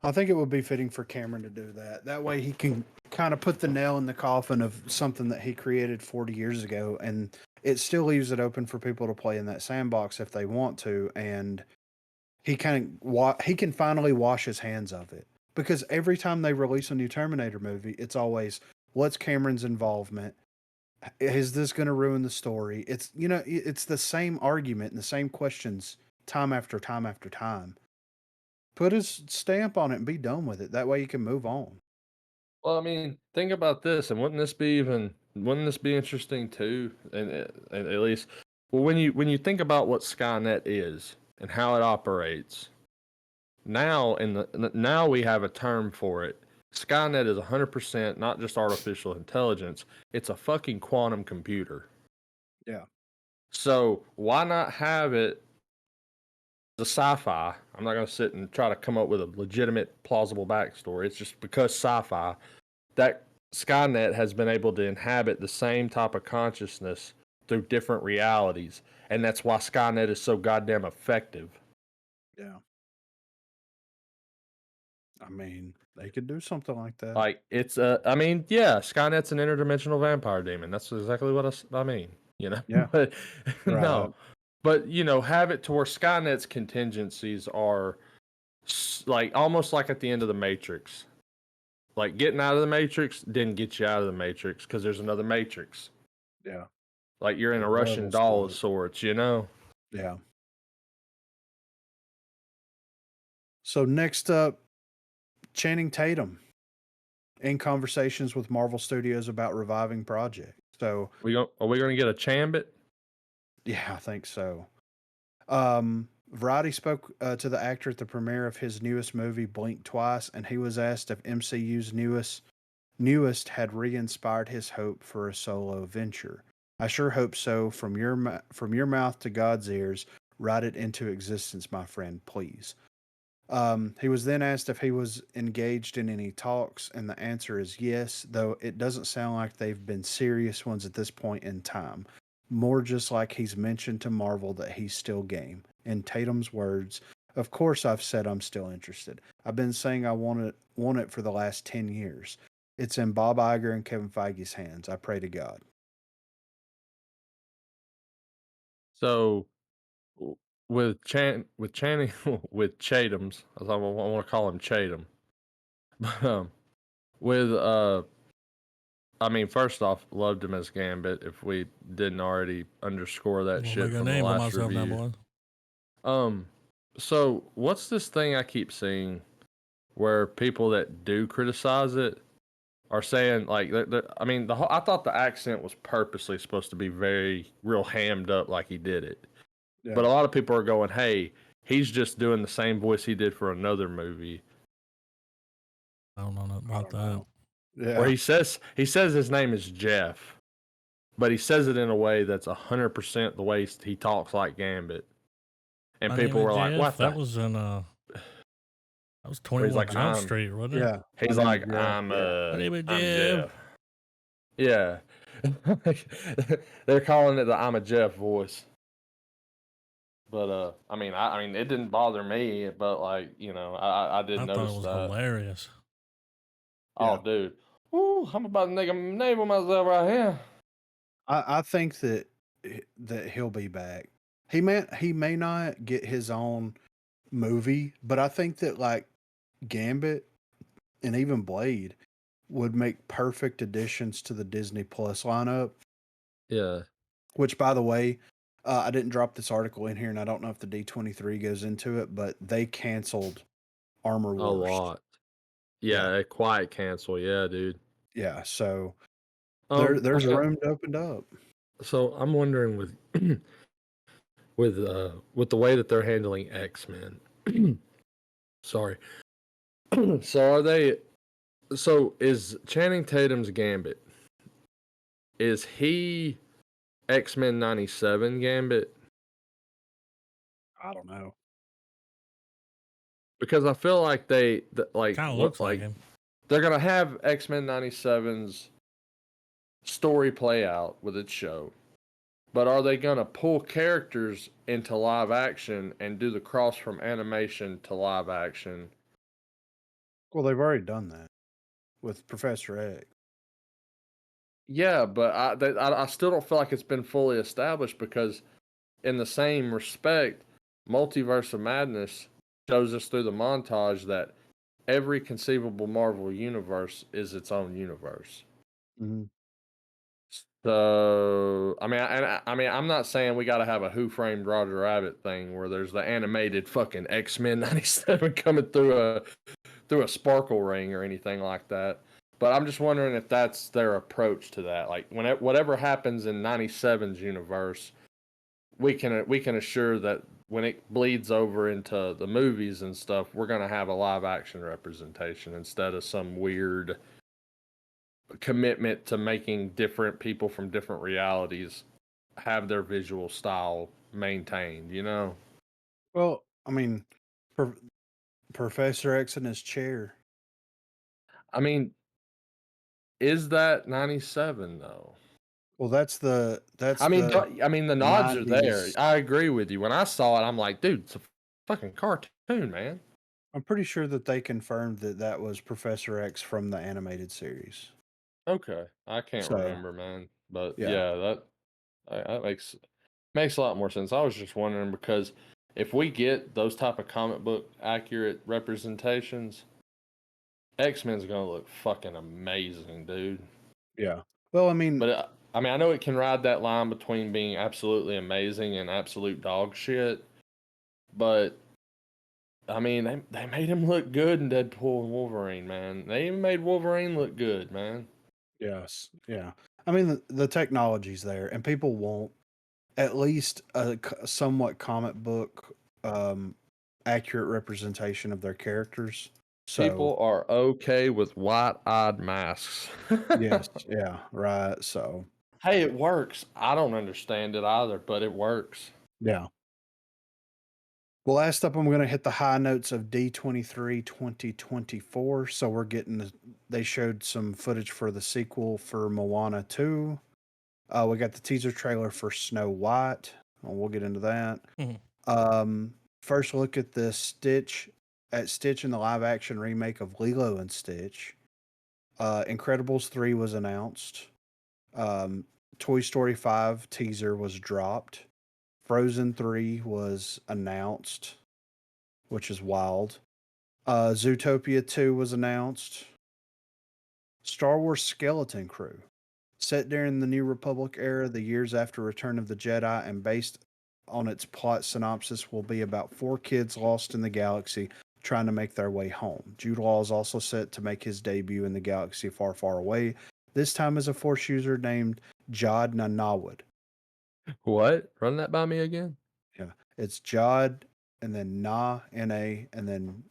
I think it would be fitting for Cameron to do that. That way he can kind of put the nail in the coffin of something that he created 40 years ago, and it still leaves it open for people to play in that sandbox if they want to, and he he can finally wash his hands of it. Because every time they release a new Terminator movie, it's always, what's Cameron's involvement? Is this going to ruin the story? It's the same argument and the same questions time after time after time. Put his stamp on it and be done with it. That way you can move on. Well, I mean, think about this, and wouldn't this be interesting too? And at least, well, when you think about what Skynet is and how it operates, now we have a term for it. Skynet is 100% not just artificial intelligence; it's a fucking quantum computer. Yeah. So why not have it the sci-fi? I'm not going to sit and try to come up with a legitimate, plausible backstory. It's just because sci-fi, that Skynet has been able to inhabit the same type of consciousness through different realities, and that's why Skynet is so goddamn effective. Yeah. I mean, they could do something like that. Like I mean, yeah, Skynet's an interdimensional vampire demon. That's exactly what I mean. Yeah. But Right. no, but have it to where Skynet's contingencies are like almost like at the end of the Matrix. Like getting out of the Matrix didn't get you out of the Matrix because there's another Matrix. Yeah. Like you're in a Russian doll of sorts, Yeah. So next up, Channing Tatum in conversations with Marvel Studios about reviving project. So are we going to get a Chambit? Yeah, I think so. Variety spoke to the actor at the premiere of his newest movie, Blink Twice, and he was asked if MCU's newest had re-inspired his hope for a solo venture. I sure hope so. From your mouth to God's ears, write it into existence, my friend, please. He was then asked if he was engaged in any talks, and the answer is yes, though it doesn't sound like they've been serious ones at this point in time. More just like he's mentioned to Marvel that he's still game. In Tatum's words, of course I've said I'm still interested. I've been saying I want it for the last 10 years. It's in Bob Iger and Kevin Feige's hands. I pray to God. So with Channing with Chatham's, as I want to call him Chatham. With I mean, first off, loved him as Gambit. If we didn't already underscore that shit from the last review. So what's this thing I keep seeing where people that do criticize it are saying like, I mean, I thought the accent was purposely supposed to be very real hammed up, like he did it. Yeah. But a lot of people are going, "Hey, he's just doing the same voice he did for another movie." I don't know nothing about that. Yeah. Where he says his name is Jeff, but he says it in a way that's 100% the way he talks like Gambit. And people were like, "What?" That was in that was 21 Jump Street, wasn't it? Yeah. He's like, "I'm Jeff." Yeah. They're calling it the I'm a Jeff voice. But I mean, it didn't bother me, but like, I did I thought notice it was that. hilarious. Oh, dude. Woo, I'm about to name myself right here. I think that he'll be back. He may not get his own movie, but I think that like Gambit and even Blade would make perfect additions to the Disney Plus lineup. Yeah. Which, by the way, I didn't drop this article in here, and I don't know if the D23 goes into it, but they canceled Armor A Wars. lot. Yeah, a quiet cancel. Yeah, dude. Yeah, so there's room to open up. So I'm wondering with the way that they're handling X-Men. Sorry. So is Channing Tatum's Gambit, is he X-Men 97 Gambit? I don't know. Because I feel like they Kind of looks like him. they're gonna have X-Men 97's story play out with its show, but are they gonna pull characters into live action and do the cross from animation to live action? Well, they've already done that with Professor X. Yeah, but I still don't feel like it's been fully established, because in the same respect, Multiverse of Madness shows us through the montage that every conceivable Marvel universe is its own universe. Mm-hmm. So, I'm not saying we got to have a Who Framed Roger Rabbit thing where there's the animated fucking X-Men 97 coming through a sparkle ring or anything like that. But I'm just wondering if that's their approach to that. Like, whatever happens in 97's universe, we can assure that when it bleeds over into the movies and stuff, we're gonna have a live action representation instead of some weird commitment to making different people from different realities have their visual style maintained. Well, I mean, Professor X in his chair. I mean, is that 97 though? Well, that's the the nods are there. 90s. I agree with you. When I saw it, I'm like, dude, it's a fucking cartoon, man. I'm pretty sure that they confirmed that was Professor X from the animated series. Okay, I can't So, remember, man. But yeah. that makes a lot more sense. I was just wondering, because if we get those type of comic book accurate representations, X-Men's gonna look fucking amazing, dude. Yeah. Well, I mean, But I know it can ride that line between being absolutely amazing and absolute dog shit. But I mean, they made him look good in Deadpool and Wolverine, man. They even made Wolverine look good, man. yes. Yeah. I mean, the technology's there, and people want at least a somewhat comic book accurate representation of their characters. So, People are okay with white-eyed masks. yes. Yeah. Right. So, Hey, it works. I don't understand it either, but it works. yeah. Well, last up, I'm going to hit the high notes of D23 2024. So we're getting, they showed some footage for the sequel for Moana 2. We got the teaser trailer for Snow White. We'll get into that. First look at Stitch in the live action remake of Lilo and Stitch. Incredibles 3 was announced. Toy Story 5 teaser was dropped. Frozen 3 was announced, which is wild. Zootopia 2 was announced. Star Wars Skeleton Crew. Set during the New Republic era, the years after Return of the Jedi, and based on its plot synopsis, will be about 4 kids lost in the galaxy trying to make their way home. Jude Law is also set to make his debut in the galaxy far, far away, this time as a Force user named Jod Nanawad. What? Run that by me again? Yeah. It's Jod and then N-A, and then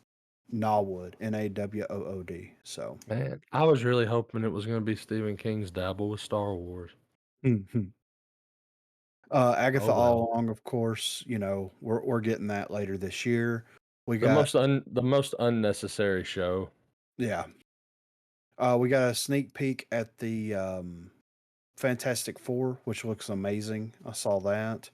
Nawood, Nawood. So, Man, I was really hoping it was going to be Stephen King's dabble with Star Wars. Agatha Oh well. All Along, of course, we're getting that later this year. We The got most unnecessary show. yeah. We got a sneak peek at the Fantastic Four, which looks amazing. I saw that.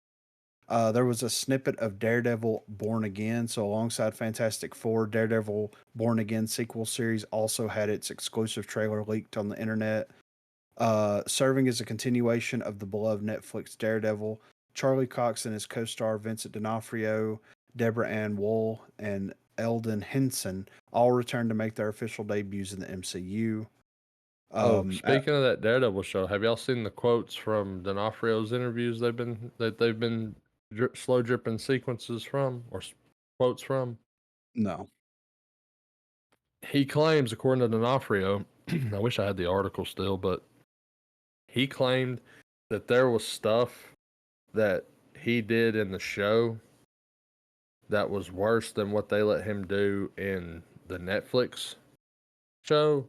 There was a snippet of Daredevil Born Again. So, alongside Fantastic Four, Daredevil Born Again sequel series also had its exclusive trailer leaked on the internet. Serving as a continuation of the beloved Netflix Daredevil, Charlie Cox and his co star Vincent D'Onofrio, Deborah Ann Woll, and Eldon Henson all returned to make their official debuts in the MCU. Oh, speaking of that Daredevil show, have y'all seen the quotes from D'Onofrio's interviews? They've been slow dripping sequences from or quotes from. No. He claims, according to D'Onofrio, I wish I had the article still, but he claimed that there was stuff that he did in the show that was worse than what they let him do in the Netflix show.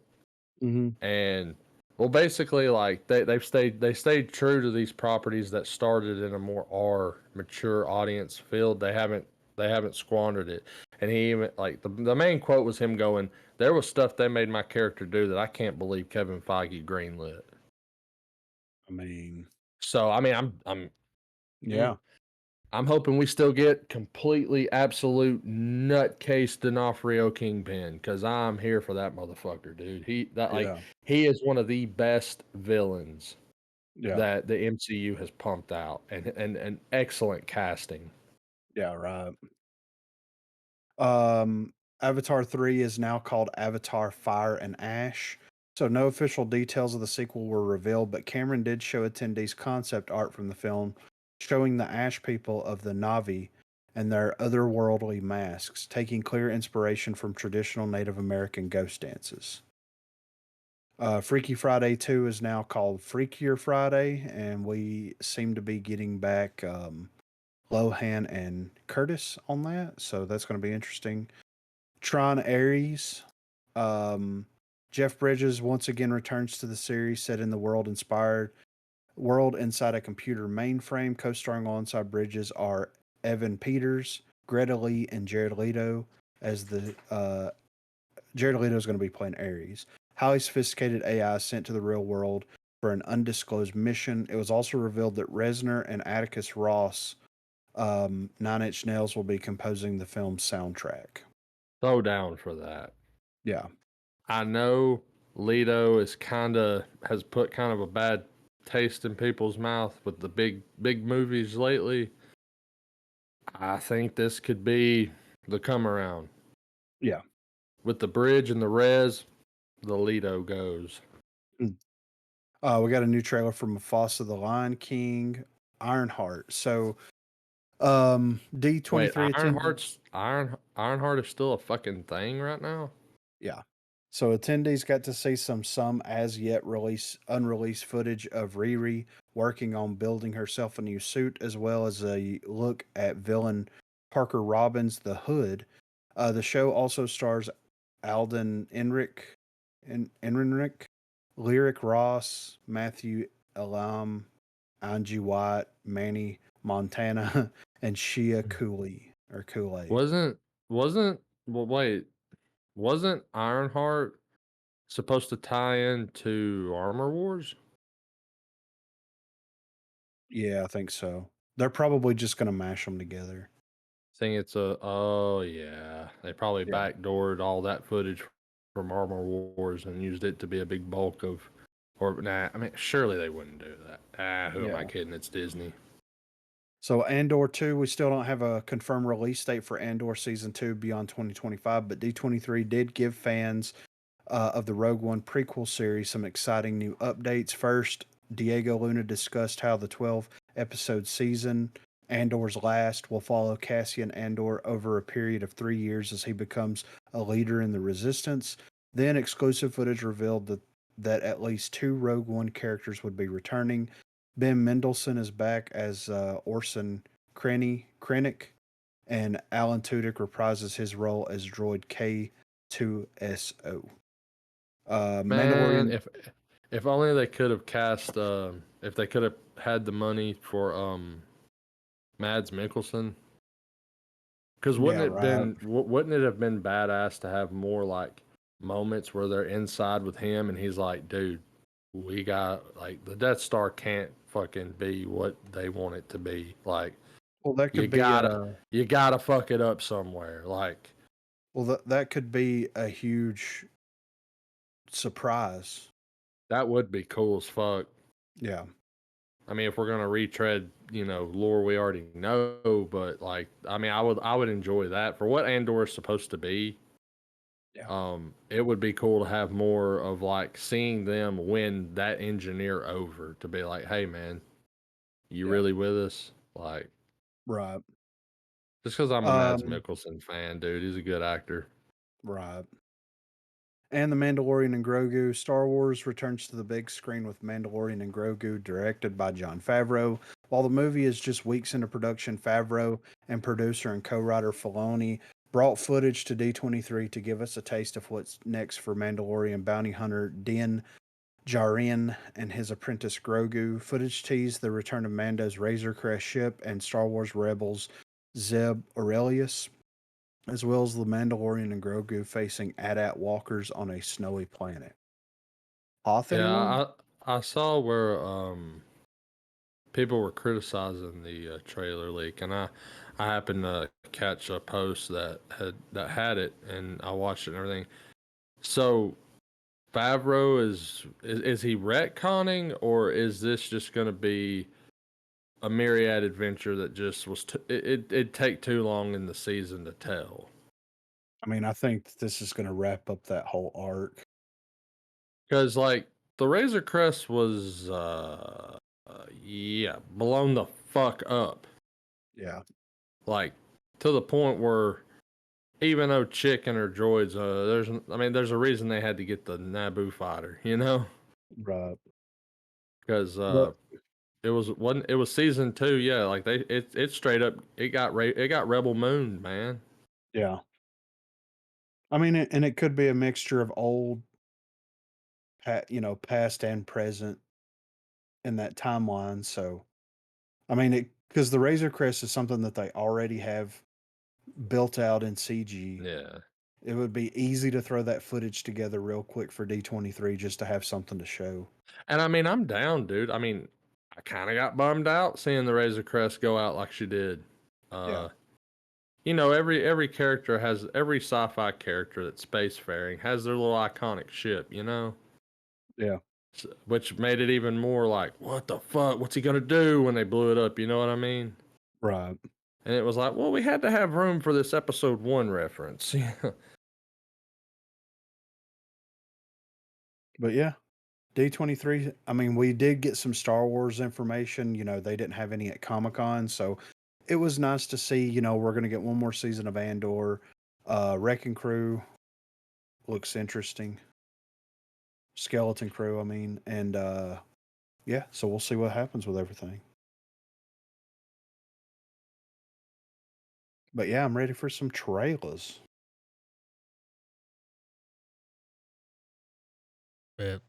Mm-hmm. And well, basically, like they stayed true to these properties that started in a more mature audience field. They haven't squandered it. And he even like the main quote was him going, "There was stuff they made my character do that I can't believe Kevin Feige greenlit." I mean, So I mean, I'm yeah, I'm hoping we still get completely absolute nutcase D'Onofrio Kingpin because I'm here for that motherfucker, dude. yeah, He is one of the best villains yeah, that the MCU has pumped out, and excellent casting. yeah, right. Avatar 3 is now called Avatar Fire and Ash. So no official details of the sequel were revealed, but Cameron did show attendees concept art from the film showing the ash people of the Na'vi and their otherworldly masks, taking clear inspiration from traditional Native American ghost dances. Freaky Friday 2 is now called Freakier Friday, and we seem to be getting back Lohan and Curtis on that, so that's going to be interesting. Tron Ares. Um, Jeff Bridges once again returns to the series set in the world inside a computer mainframe. Co-starring alongside Bridges are Evan Peters, Greta Lee, and Jared Leto. As the Jared Leto is going to be playing Ares. Highly sophisticated AI sent to the real world for an undisclosed mission. It was also revealed that Reznor and Atticus Ross, Nine Inch Nails, will be composing the film's soundtrack. So down for that. Yeah. I know Leto has put kind of a bad taste in people's mouth with the big movies lately. I think this could be the come around. Yeah. With the bridge and the res, the Leto goes. We got a new trailer from Mufasa the Lion King, Ironheart. So, Wait, D23 attended. Ironheart is still a fucking thing right now? Yeah. So attendees got to see some as yet unreleased footage of Riri working on building herself a new suit, as well as a look at villain Parker Robbins, the Hood. The show also stars Alden Ehrenreich, Lyric Ross, Matthew Elam, Angie White, Manny Montana, and Shia Cooley or Kool-Aid. Wasn't wasn't well wait, wasn't Ironheart supposed to tie into Armor Wars? Yeah, I think so. They're probably just gonna mash them together. Think it's a oh yeah. They probably Yeah, backdoored all that footage from Armor Wars and used it to be a big bulk of or nah, I mean surely they wouldn't do that. Who am I yeah. kidding? It's Disney. So Andor 2, we still don't have a confirmed release date for Andor Season 2 beyond 2025, but D23 did give fans of the Rogue One prequel series some exciting new updates. First, Diego Luna discussed how the 12 episode season, Andor's Last, will follow Cassian Andor over a period of 3 years as he becomes a leader in the Resistance. Then, exclusive footage revealed that at least two Rogue One characters would be returning. Ben Mendelsohn is back as Orson Krennic, and Alan Tudyk reprises his role as droid K2SO. Man, Mandalorian. if only they could have cast if they could have had the money for Mads Mikkelsen. Because Yeah, right. wouldn't it have been badass to have more like moments where they're inside with him and he's like, dude, we got like the Death Star can't fucking be what they want it to be. Like, Well, that you could be gotta fuck it up somewhere. Like, well, that could be a huge surprise. that would be cool as fuck. Yeah. I mean, if we're gonna retread, lore we already know, but like, I mean, I would enjoy that for what Andor is supposed to be. Yeah. It would be cool to have more of like seeing them win that engineer over to be like, hey man, you really with us? Like, Right. just because I'm a Mads Mikkelsen fan, dude, he's a good actor. Right. And The Mandalorian and Grogu. Star Wars returns to the big screen with Mandalorian and Grogu, directed by Jon Favreau. While the movie is just weeks into production, Favreau and producer and co-writer Filoni brought footage to D23 to give us a taste of what's next for Mandalorian bounty hunter Din Djarin and his apprentice Grogu. Footage teased the return of Mando's Razor Crest ship and Star Wars Rebels Zeb Aurelius, as well as the Mandalorian and Grogu facing AT-AT walkers on a snowy planet. Hoth, anyone? Yeah, I saw where people were criticizing the trailer leak, and I happened to catch a post that had it, and I watched it and everything. So Favreau is he retconning, or is this just going to be a myriad adventure that just was it'd take too long in the season to tell? I mean, I think this is going to wrap up that whole arc. Because like the Razor Crest was blown the fuck up. Yeah. Like to the point where even though Chick and her droids, there's a reason they had to get the Naboo fighter, Right. because But it was season 2, yeah, like it straight up it got Rebel Moon, man. yeah. I mean, and it could be a mixture of old, past and present in that timeline. So, I mean, because the Razor Crest is something that they already have built out in CG. Yeah. It would be easy to throw that footage together real quick for D23 just to have something to show. And I mean, I'm down, dude. I mean, I kind of got bummed out seeing the Razor Crest go out like she did. Yeah. Every character has every sci-fi character that's spacefaring has their little iconic ship, Yeah. which made it even more like, what the fuck? What's he gonna do when they blew it up? You know what I mean? Right. And it was like, well, we had to have room for this episode 1 reference. But yeah, D23, I mean, we did get some Star Wars information. They didn't have any at Comic Con. So it was nice to see, we're going to get one more season of Andor. Wrecking Crew looks interesting. Skeleton Crew, I mean. And yeah, so we'll see what happens with everything. But yeah, I'm ready for some trailers. Bet.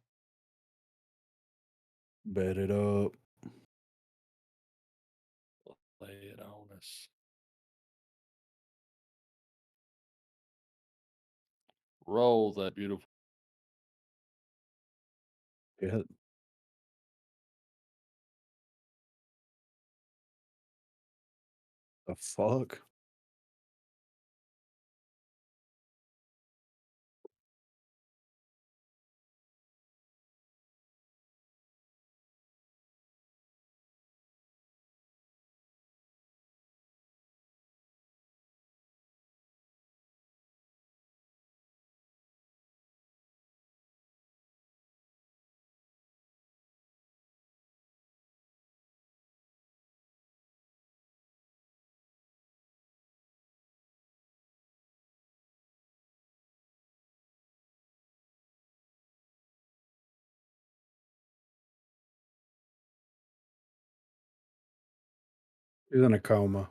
Bet it up. Lay it on us. Roll that beautiful. Yeah. The fuck? He's in a coma.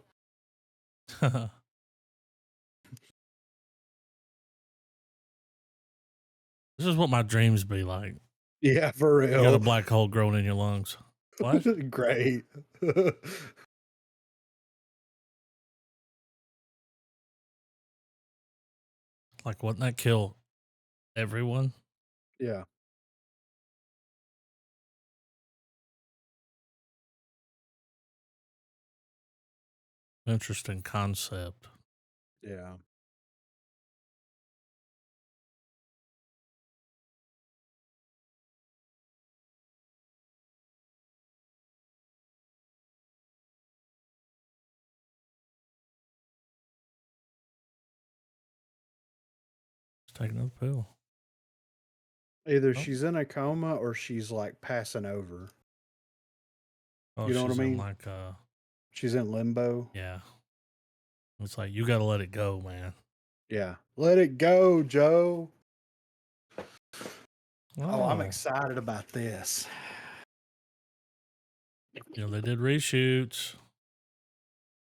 This is what my dreams be like. Yeah, for real. You got a black hole growing in your lungs. What? Great. Like, wasn't that kill Everyone. Yeah. Interesting concept. Yeah. Let's take another pill. Either Oh. she's in a coma or she's like passing over. Oh, You know what I she's in mean? like She's in limbo. yeah. It's like you gotta let it go, man. Yeah. Let it go, Joe. Oh, I'm excited about this. You know, they did reshoots.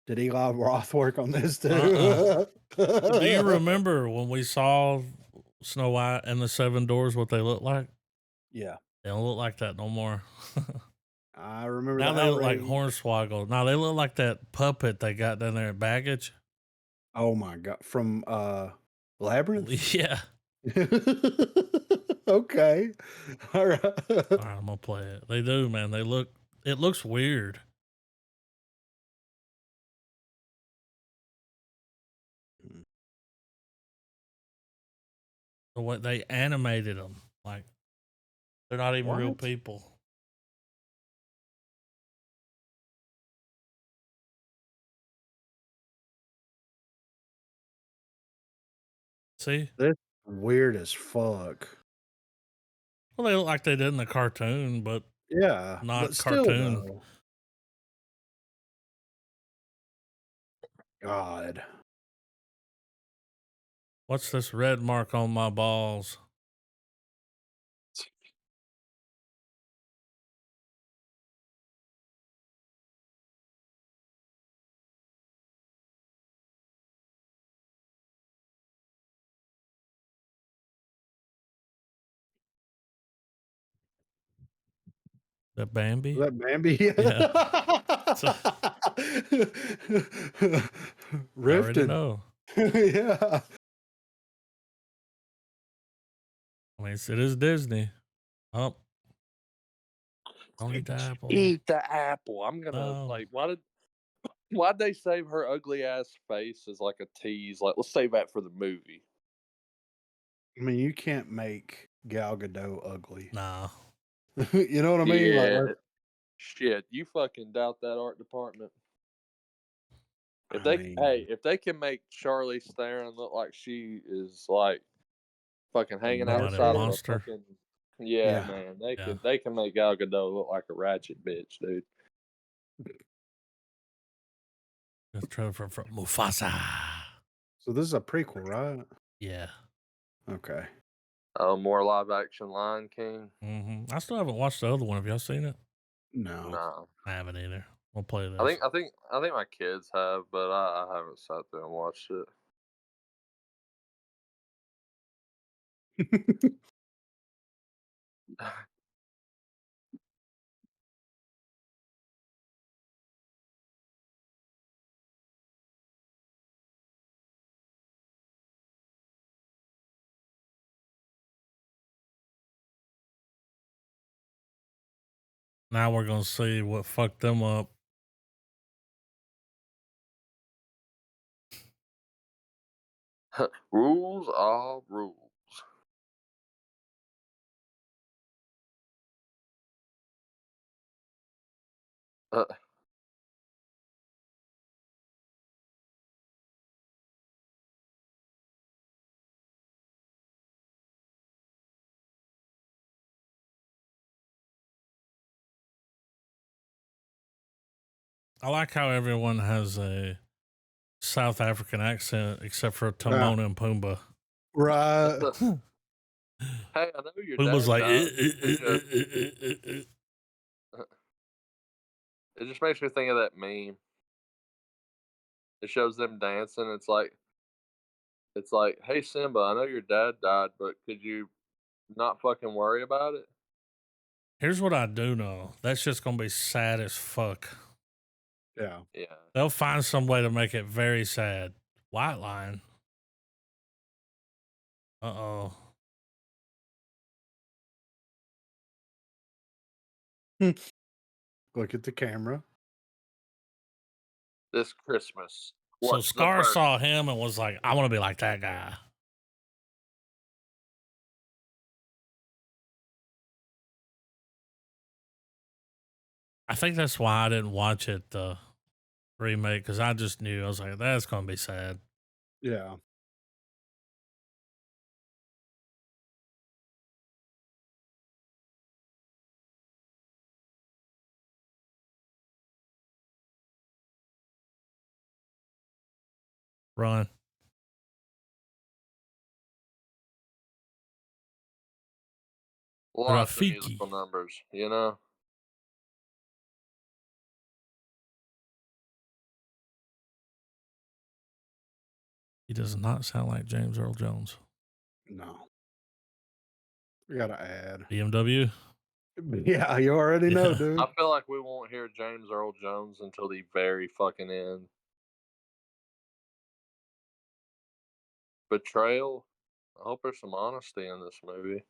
Did Eli Roth work on this too? Do you remember when we saw Snow White and the Seven Dwarfs, what they look like? Yeah. They don't look like that no more. I remember Now the they look like outrage. Hornswoggle. Now they look like that puppet they got down there at Baggage. Oh my god. From Labyrinth? Yeah. Okay. All right. All right, I'm gonna play it. They do, man. It looks weird. The way they animated them, like they're not even real What? people. See? This weird as fuck. Well, they look like they did in the cartoon, but Yeah, not but still cartoon. though. God. What's this red mark on my balls? That Bambi? Is that Bambi? Yeah. I already Rifted. know. Yeah. I mean, it is Disney. Oh. Don't eat the apple. Eat the apple. I'm gonna No. like. Why'd they save her ugly ass face as like a tease? Like, let's save that for the movie. I mean, you can't make Gal Gadot ugly. Nah. You know what I mean? Yeah. Like, Shit, you fucking doubt that art department. If I they mean, if they can make Charlize Theron look like she is like fucking hanging Talking out the about a side of a monster. fucking yeah, Yeah. man, Yeah. they can make Gal Gadot look like a ratchet bitch, dude. The trailer for Mufasa. So this is a prequel, right? Yeah. Okay. Oh, more live action Lion King. Mm-hmm. I still haven't watched the other one. Have y'all seen it? No. No, I haven't either. We'll play this. I think my kids have, but I haven't sat there and watched it. Now we're gonna see what fucked them up. Rules are rules. Uh, I like how everyone has a South African accent except for Timon and Pumbaa. Right. hey, I know your Pumbaa's dad like, died. It just makes me think of that meme. It shows them dancing. It's like, hey Simba, I know your dad died, but could you not fucking worry about it? Here's what I do know. That's just gonna be sad as fuck. Yeah. Yeah. They'll find some way to make it very sad. White line. Uh-oh. Look at the camera. This Christmas. So What's the Scar first? saw him and was like, I want to be like that guy. I think that's why I didn't watch it, the remake, because I just knew, I was like, that's going to be sad. Yeah. Run. Lots of Rafiki. musical numbers, you know? He does not sound like James Earl Jones. No. We gotta add. BMW. Yeah, you already know, Yeah. dude. I feel like we won't hear James Earl Jones until the very fucking end. Betrayal. I hope there's some honesty in this movie.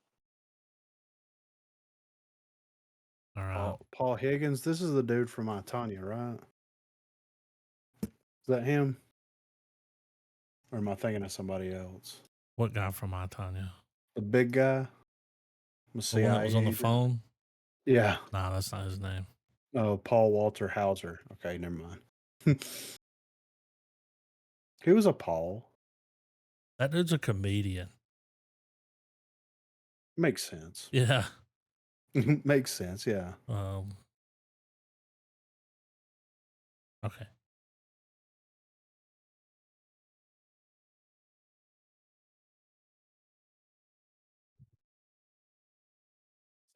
All right. Paul Higgins. This is the dude from I, Tonya, right? Is that him? Or am I thinking of somebody else? What guy from I, Tonya? The big guy? The The one that was on the agent? phone? Yeah. Nah, that's not his name. Oh, Paul Walter Hauser. Okay, never mind. He was a Paul. That dude's a comedian. Makes sense. Yeah. Makes sense, yeah. Okay.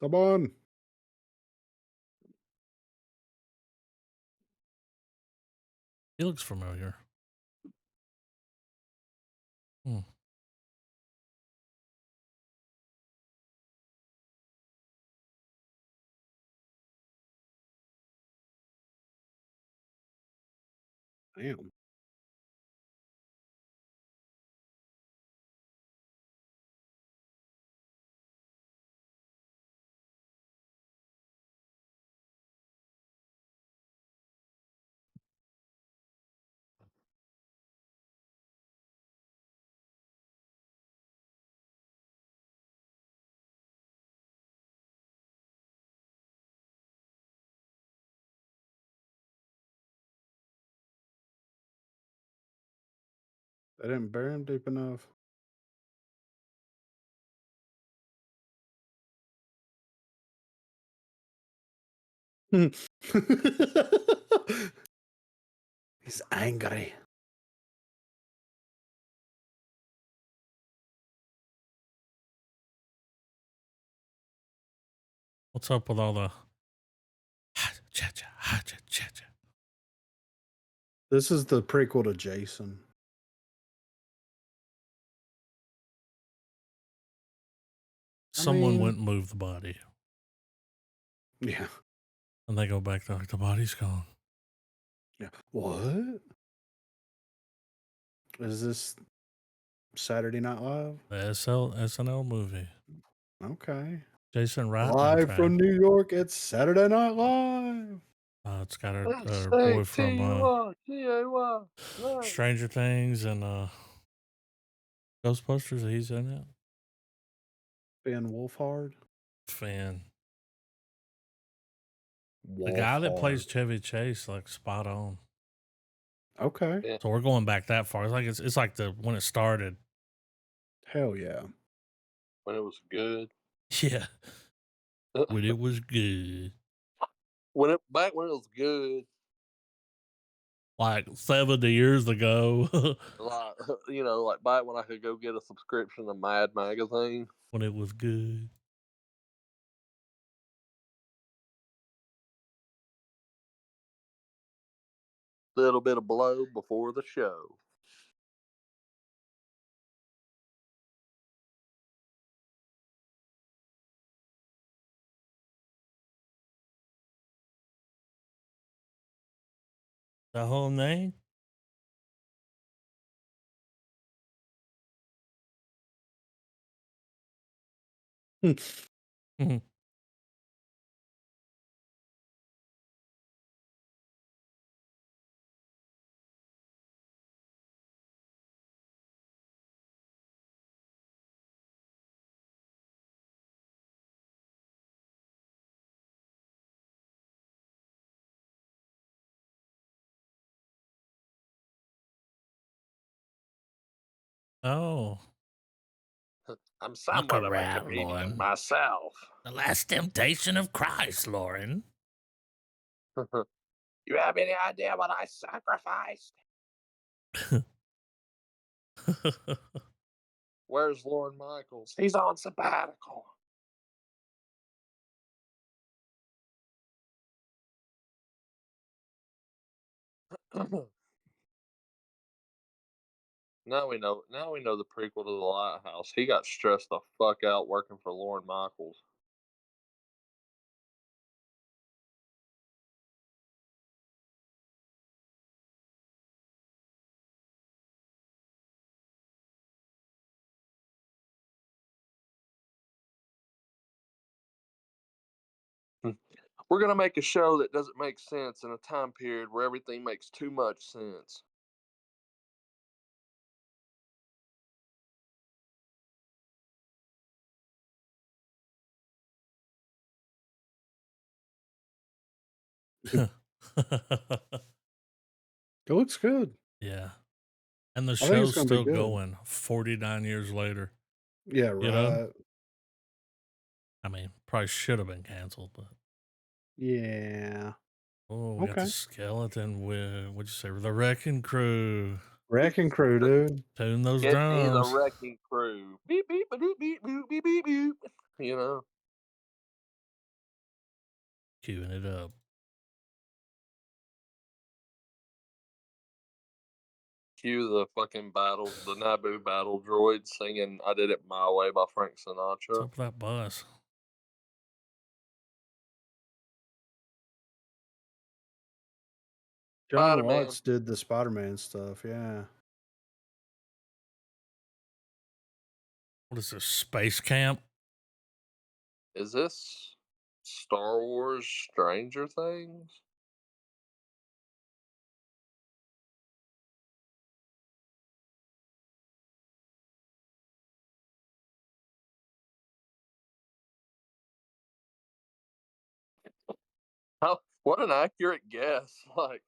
Come on. He looks familiar. Hmm. Damn. They didn't bury him deep enough. He's angry. What's up with all the This is the prequel to Jason. Someone went and moved the body. Yeah. And they go back there like the body's gone. Yeah. What? Is this Saturday Night Live? The SNL movie. Okay. Jason Wright. Live from New York, it's Saturday Night Live. It's got our boy from Stranger Things and Ghostbusters. He's in it. Finn Wolfhard. Finn. The guy that plays Chevy Chase, like spot on. Okay. Yeah. So we're going back that far. It's like the when it started. Hell yeah. When it was good. Yeah. When it was good. Back when it was good. Like 70 years ago. Like, like back when I could go get a subscription to Mad Magazine. When it was good. Little bit of blow before the show. The whole name? Oh, I'm look somewhat of a around, comedian Lauren. myself. The last temptation of Christ, Lauren. You have any idea what I sacrificed? Where's Lorne Michaels? He's on sabbatical. Now we know. Now we know the prequel to the Lighthouse. He got stressed the fuck out working for Lorne Michaels. We're gonna make a show that doesn't make sense in a time period where everything makes too much sense. It looks good. Yeah. And the I think it's show's gonna be still good. going 49 years later. Yeah, You know? right. I mean, probably should have been canceled, but Yeah. oh, we got the Okay. skeleton with what'd you say? The wrecking crew. Wrecking Crew, dude. Tune those Get me the drums. wrecking crew. Beep beep ba doop beep boop beep beep boop. You know, Queuing it up. cue the fucking battle, the Naboo battle droid singing "I Did It My Way" by Frank What's Sinatra. up with that bus? John Spider Man, Watts did the Spider-Man stuff, yeah. What is this? Space camp? is this Star Wars Stranger Things? How? What an accurate guess! Like,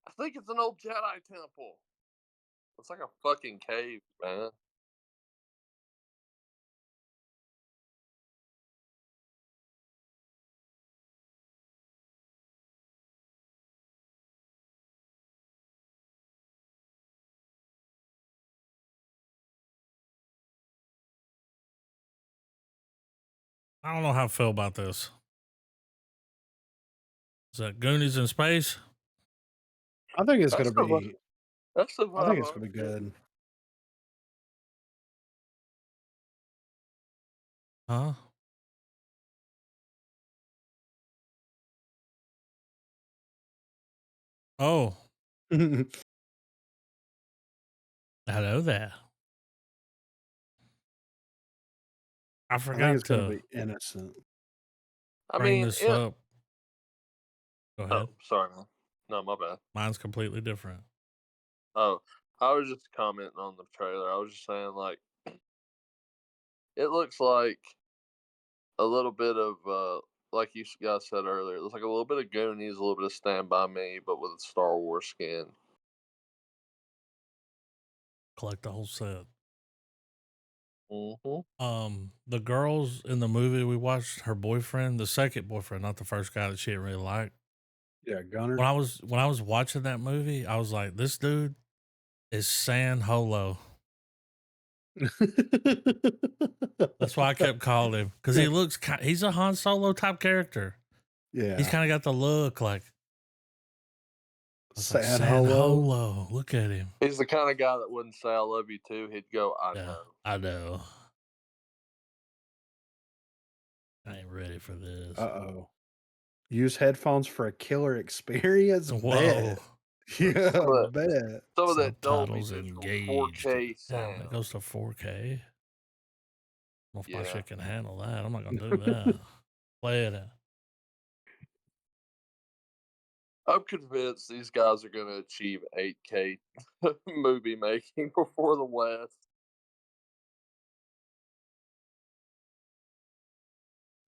I think it's an old Jedi temple. It's like a fucking cave, man. I don't know how I feel about this. Is that Goonies in space? I think it's That's gonna the vi- be that's the I think vibe it's I'm gonna be getting. good. Huh? Oh, I hello there. I think it's forgot gonna to be innocent. I bring mean, this up. Go oh, ahead. sorry, man. No, my bad. Mine's completely different. Oh, I was just commenting on the trailer. I was just saying, like, it looks like a little bit of, like you guys said earlier, it looks like a little bit of Goonies, a little bit of Stand By Me, but with a Star Wars skin. Collect the whole set. Hmm. The girls in the movie we watched, her boyfriend, the second boyfriend, not the first guy that she didn't really like. Yeah, Gunner. When I was watching that movie, I was like, this dude is San Holo. That's why I kept calling him because he's a Han Solo type character. He's Yeah. kind of got the look like Sad San Holo. Holo. Look at him. He's the kind of guy that wouldn't say "I love you" too. He'd go, "I Yeah, know." I know. I ain't ready for this. Uh-oh. Use headphones for a killer experience? Whoa. Bet. Yeah, But bet. some of that Dolby Subtitles Digital engaged. 4K Damn, it sound. goes to 4K. I don't know if my Yeah. shit can handle that. I'm not gonna do that. Play it. I'm convinced these guys are going to achieve 8K movie making before the West.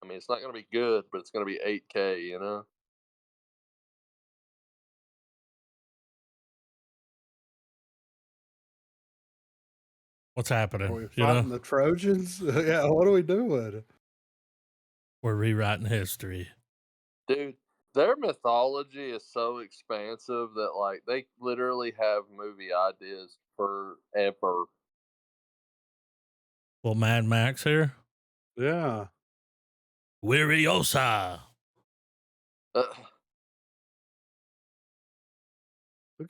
I mean, it's not going to be good, but it's going to be 8K, you know? What's Are happening? we fighting the Trojans? Yeah, what are we doing? We're rewriting history. Dude, their mythology is so expansive that like they literally have movie ideas forever. Well, Mad Max here. Yeah. Wiriosa. Look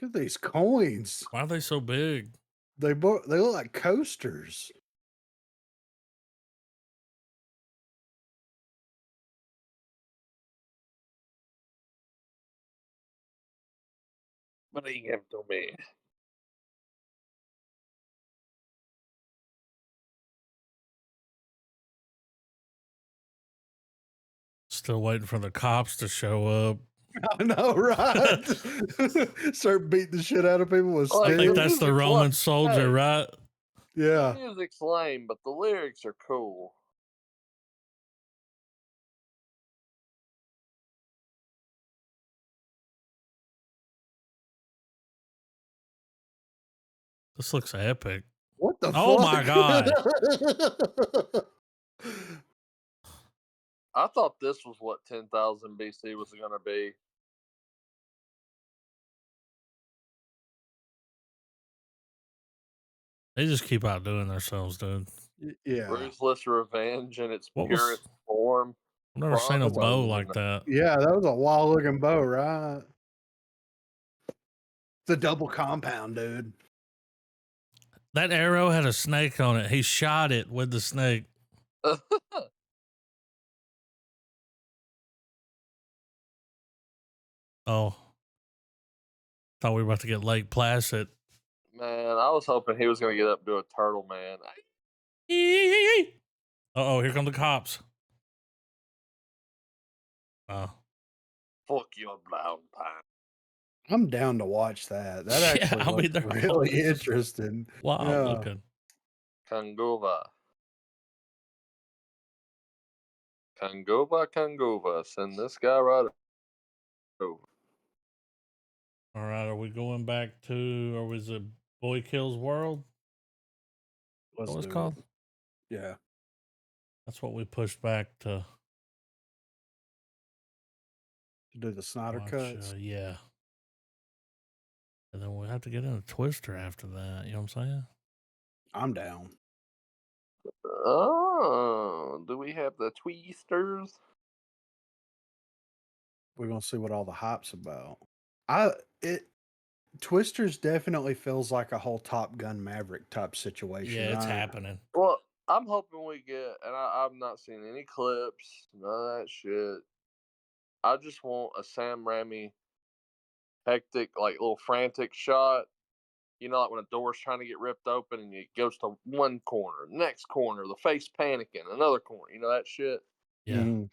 at these coins. Why are they so big? They look like coasters. Bring him to me. Still waiting for the cops to show up. I know, right? Start beating the shit out of people with Like, I think sticks. that's the Roman soldier, right? Yeah. The music's lame, but the lyrics are cool. This looks epic. What the Oh fuck? my god. I thought this was what 10,000 BC was going to be. They just keep outdoing themselves, dude. Yeah. Ruthless revenge in its What purest form. I've never seen a Bronze bow owner. like that. Yeah, that was a wild looking bow, right? The double compound, dude. That arrow had a snake on it. He shot it with the snake. Oh. Thought we were about to get Lake Placid. Man, I was hoping he was going to get up and do a turtle man. Uh-oh, here come the cops. Oh. Fuck your brown pie. I'm down to watch that. That actually looks really interesting. Wild looking. Kangova. Send this guy right over. All right, are we going back to, or was it Boy Kills World? Let's What it's do called? It. Yeah. That's what we pushed back to do the Snyder cuts. Yeah. And then we'll have to get in a Twister after that. You know what I'm saying? I'm down. Oh, do we have the Tweesters? We're gonna see what all the hype's about. Twisters definitely feels like a whole Top Gun Maverick type situation. Yeah, it's happening. Well, I'm hoping we get, and I've not seen any clips, none of that shit. I just want a Sam Raimi hectic, like little frantic shot. You know, like when a door's trying to get ripped open and it goes to one corner, next corner, the face panicking, another corner. You know that shit. Yeah. Mm-hmm.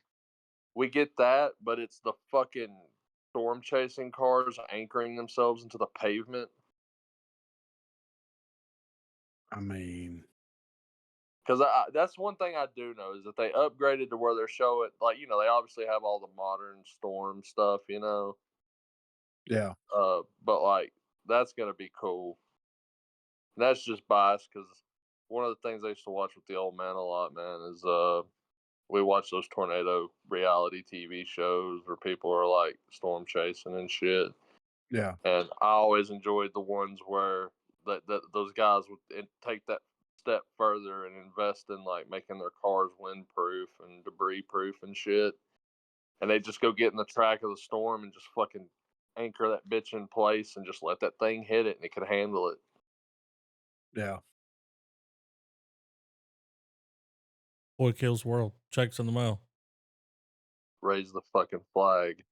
We get that, but it's the fucking storm chasing cars anchoring themselves into the pavement. I mean, because that's one thing I do know is that they upgraded to where they're showing, like, you know, they obviously have all the modern storm stuff, you know. Yeah. But like that's gonna be cool. And that's just biased because one of the things I used to watch with the old man a lot, man, is we watch those tornado reality TV shows where people are like storm chasing and shit. Yeah. And I always enjoyed the ones where that those guys would take that step further and invest in like making their cars windproof and debris proof and shit. And they just go get in the track of the storm and just fucking anchor that bitch in place and just let that thing hit it and it could handle it. Yeah. Boy Kills World. Checks in the mail. Raise the fucking flag.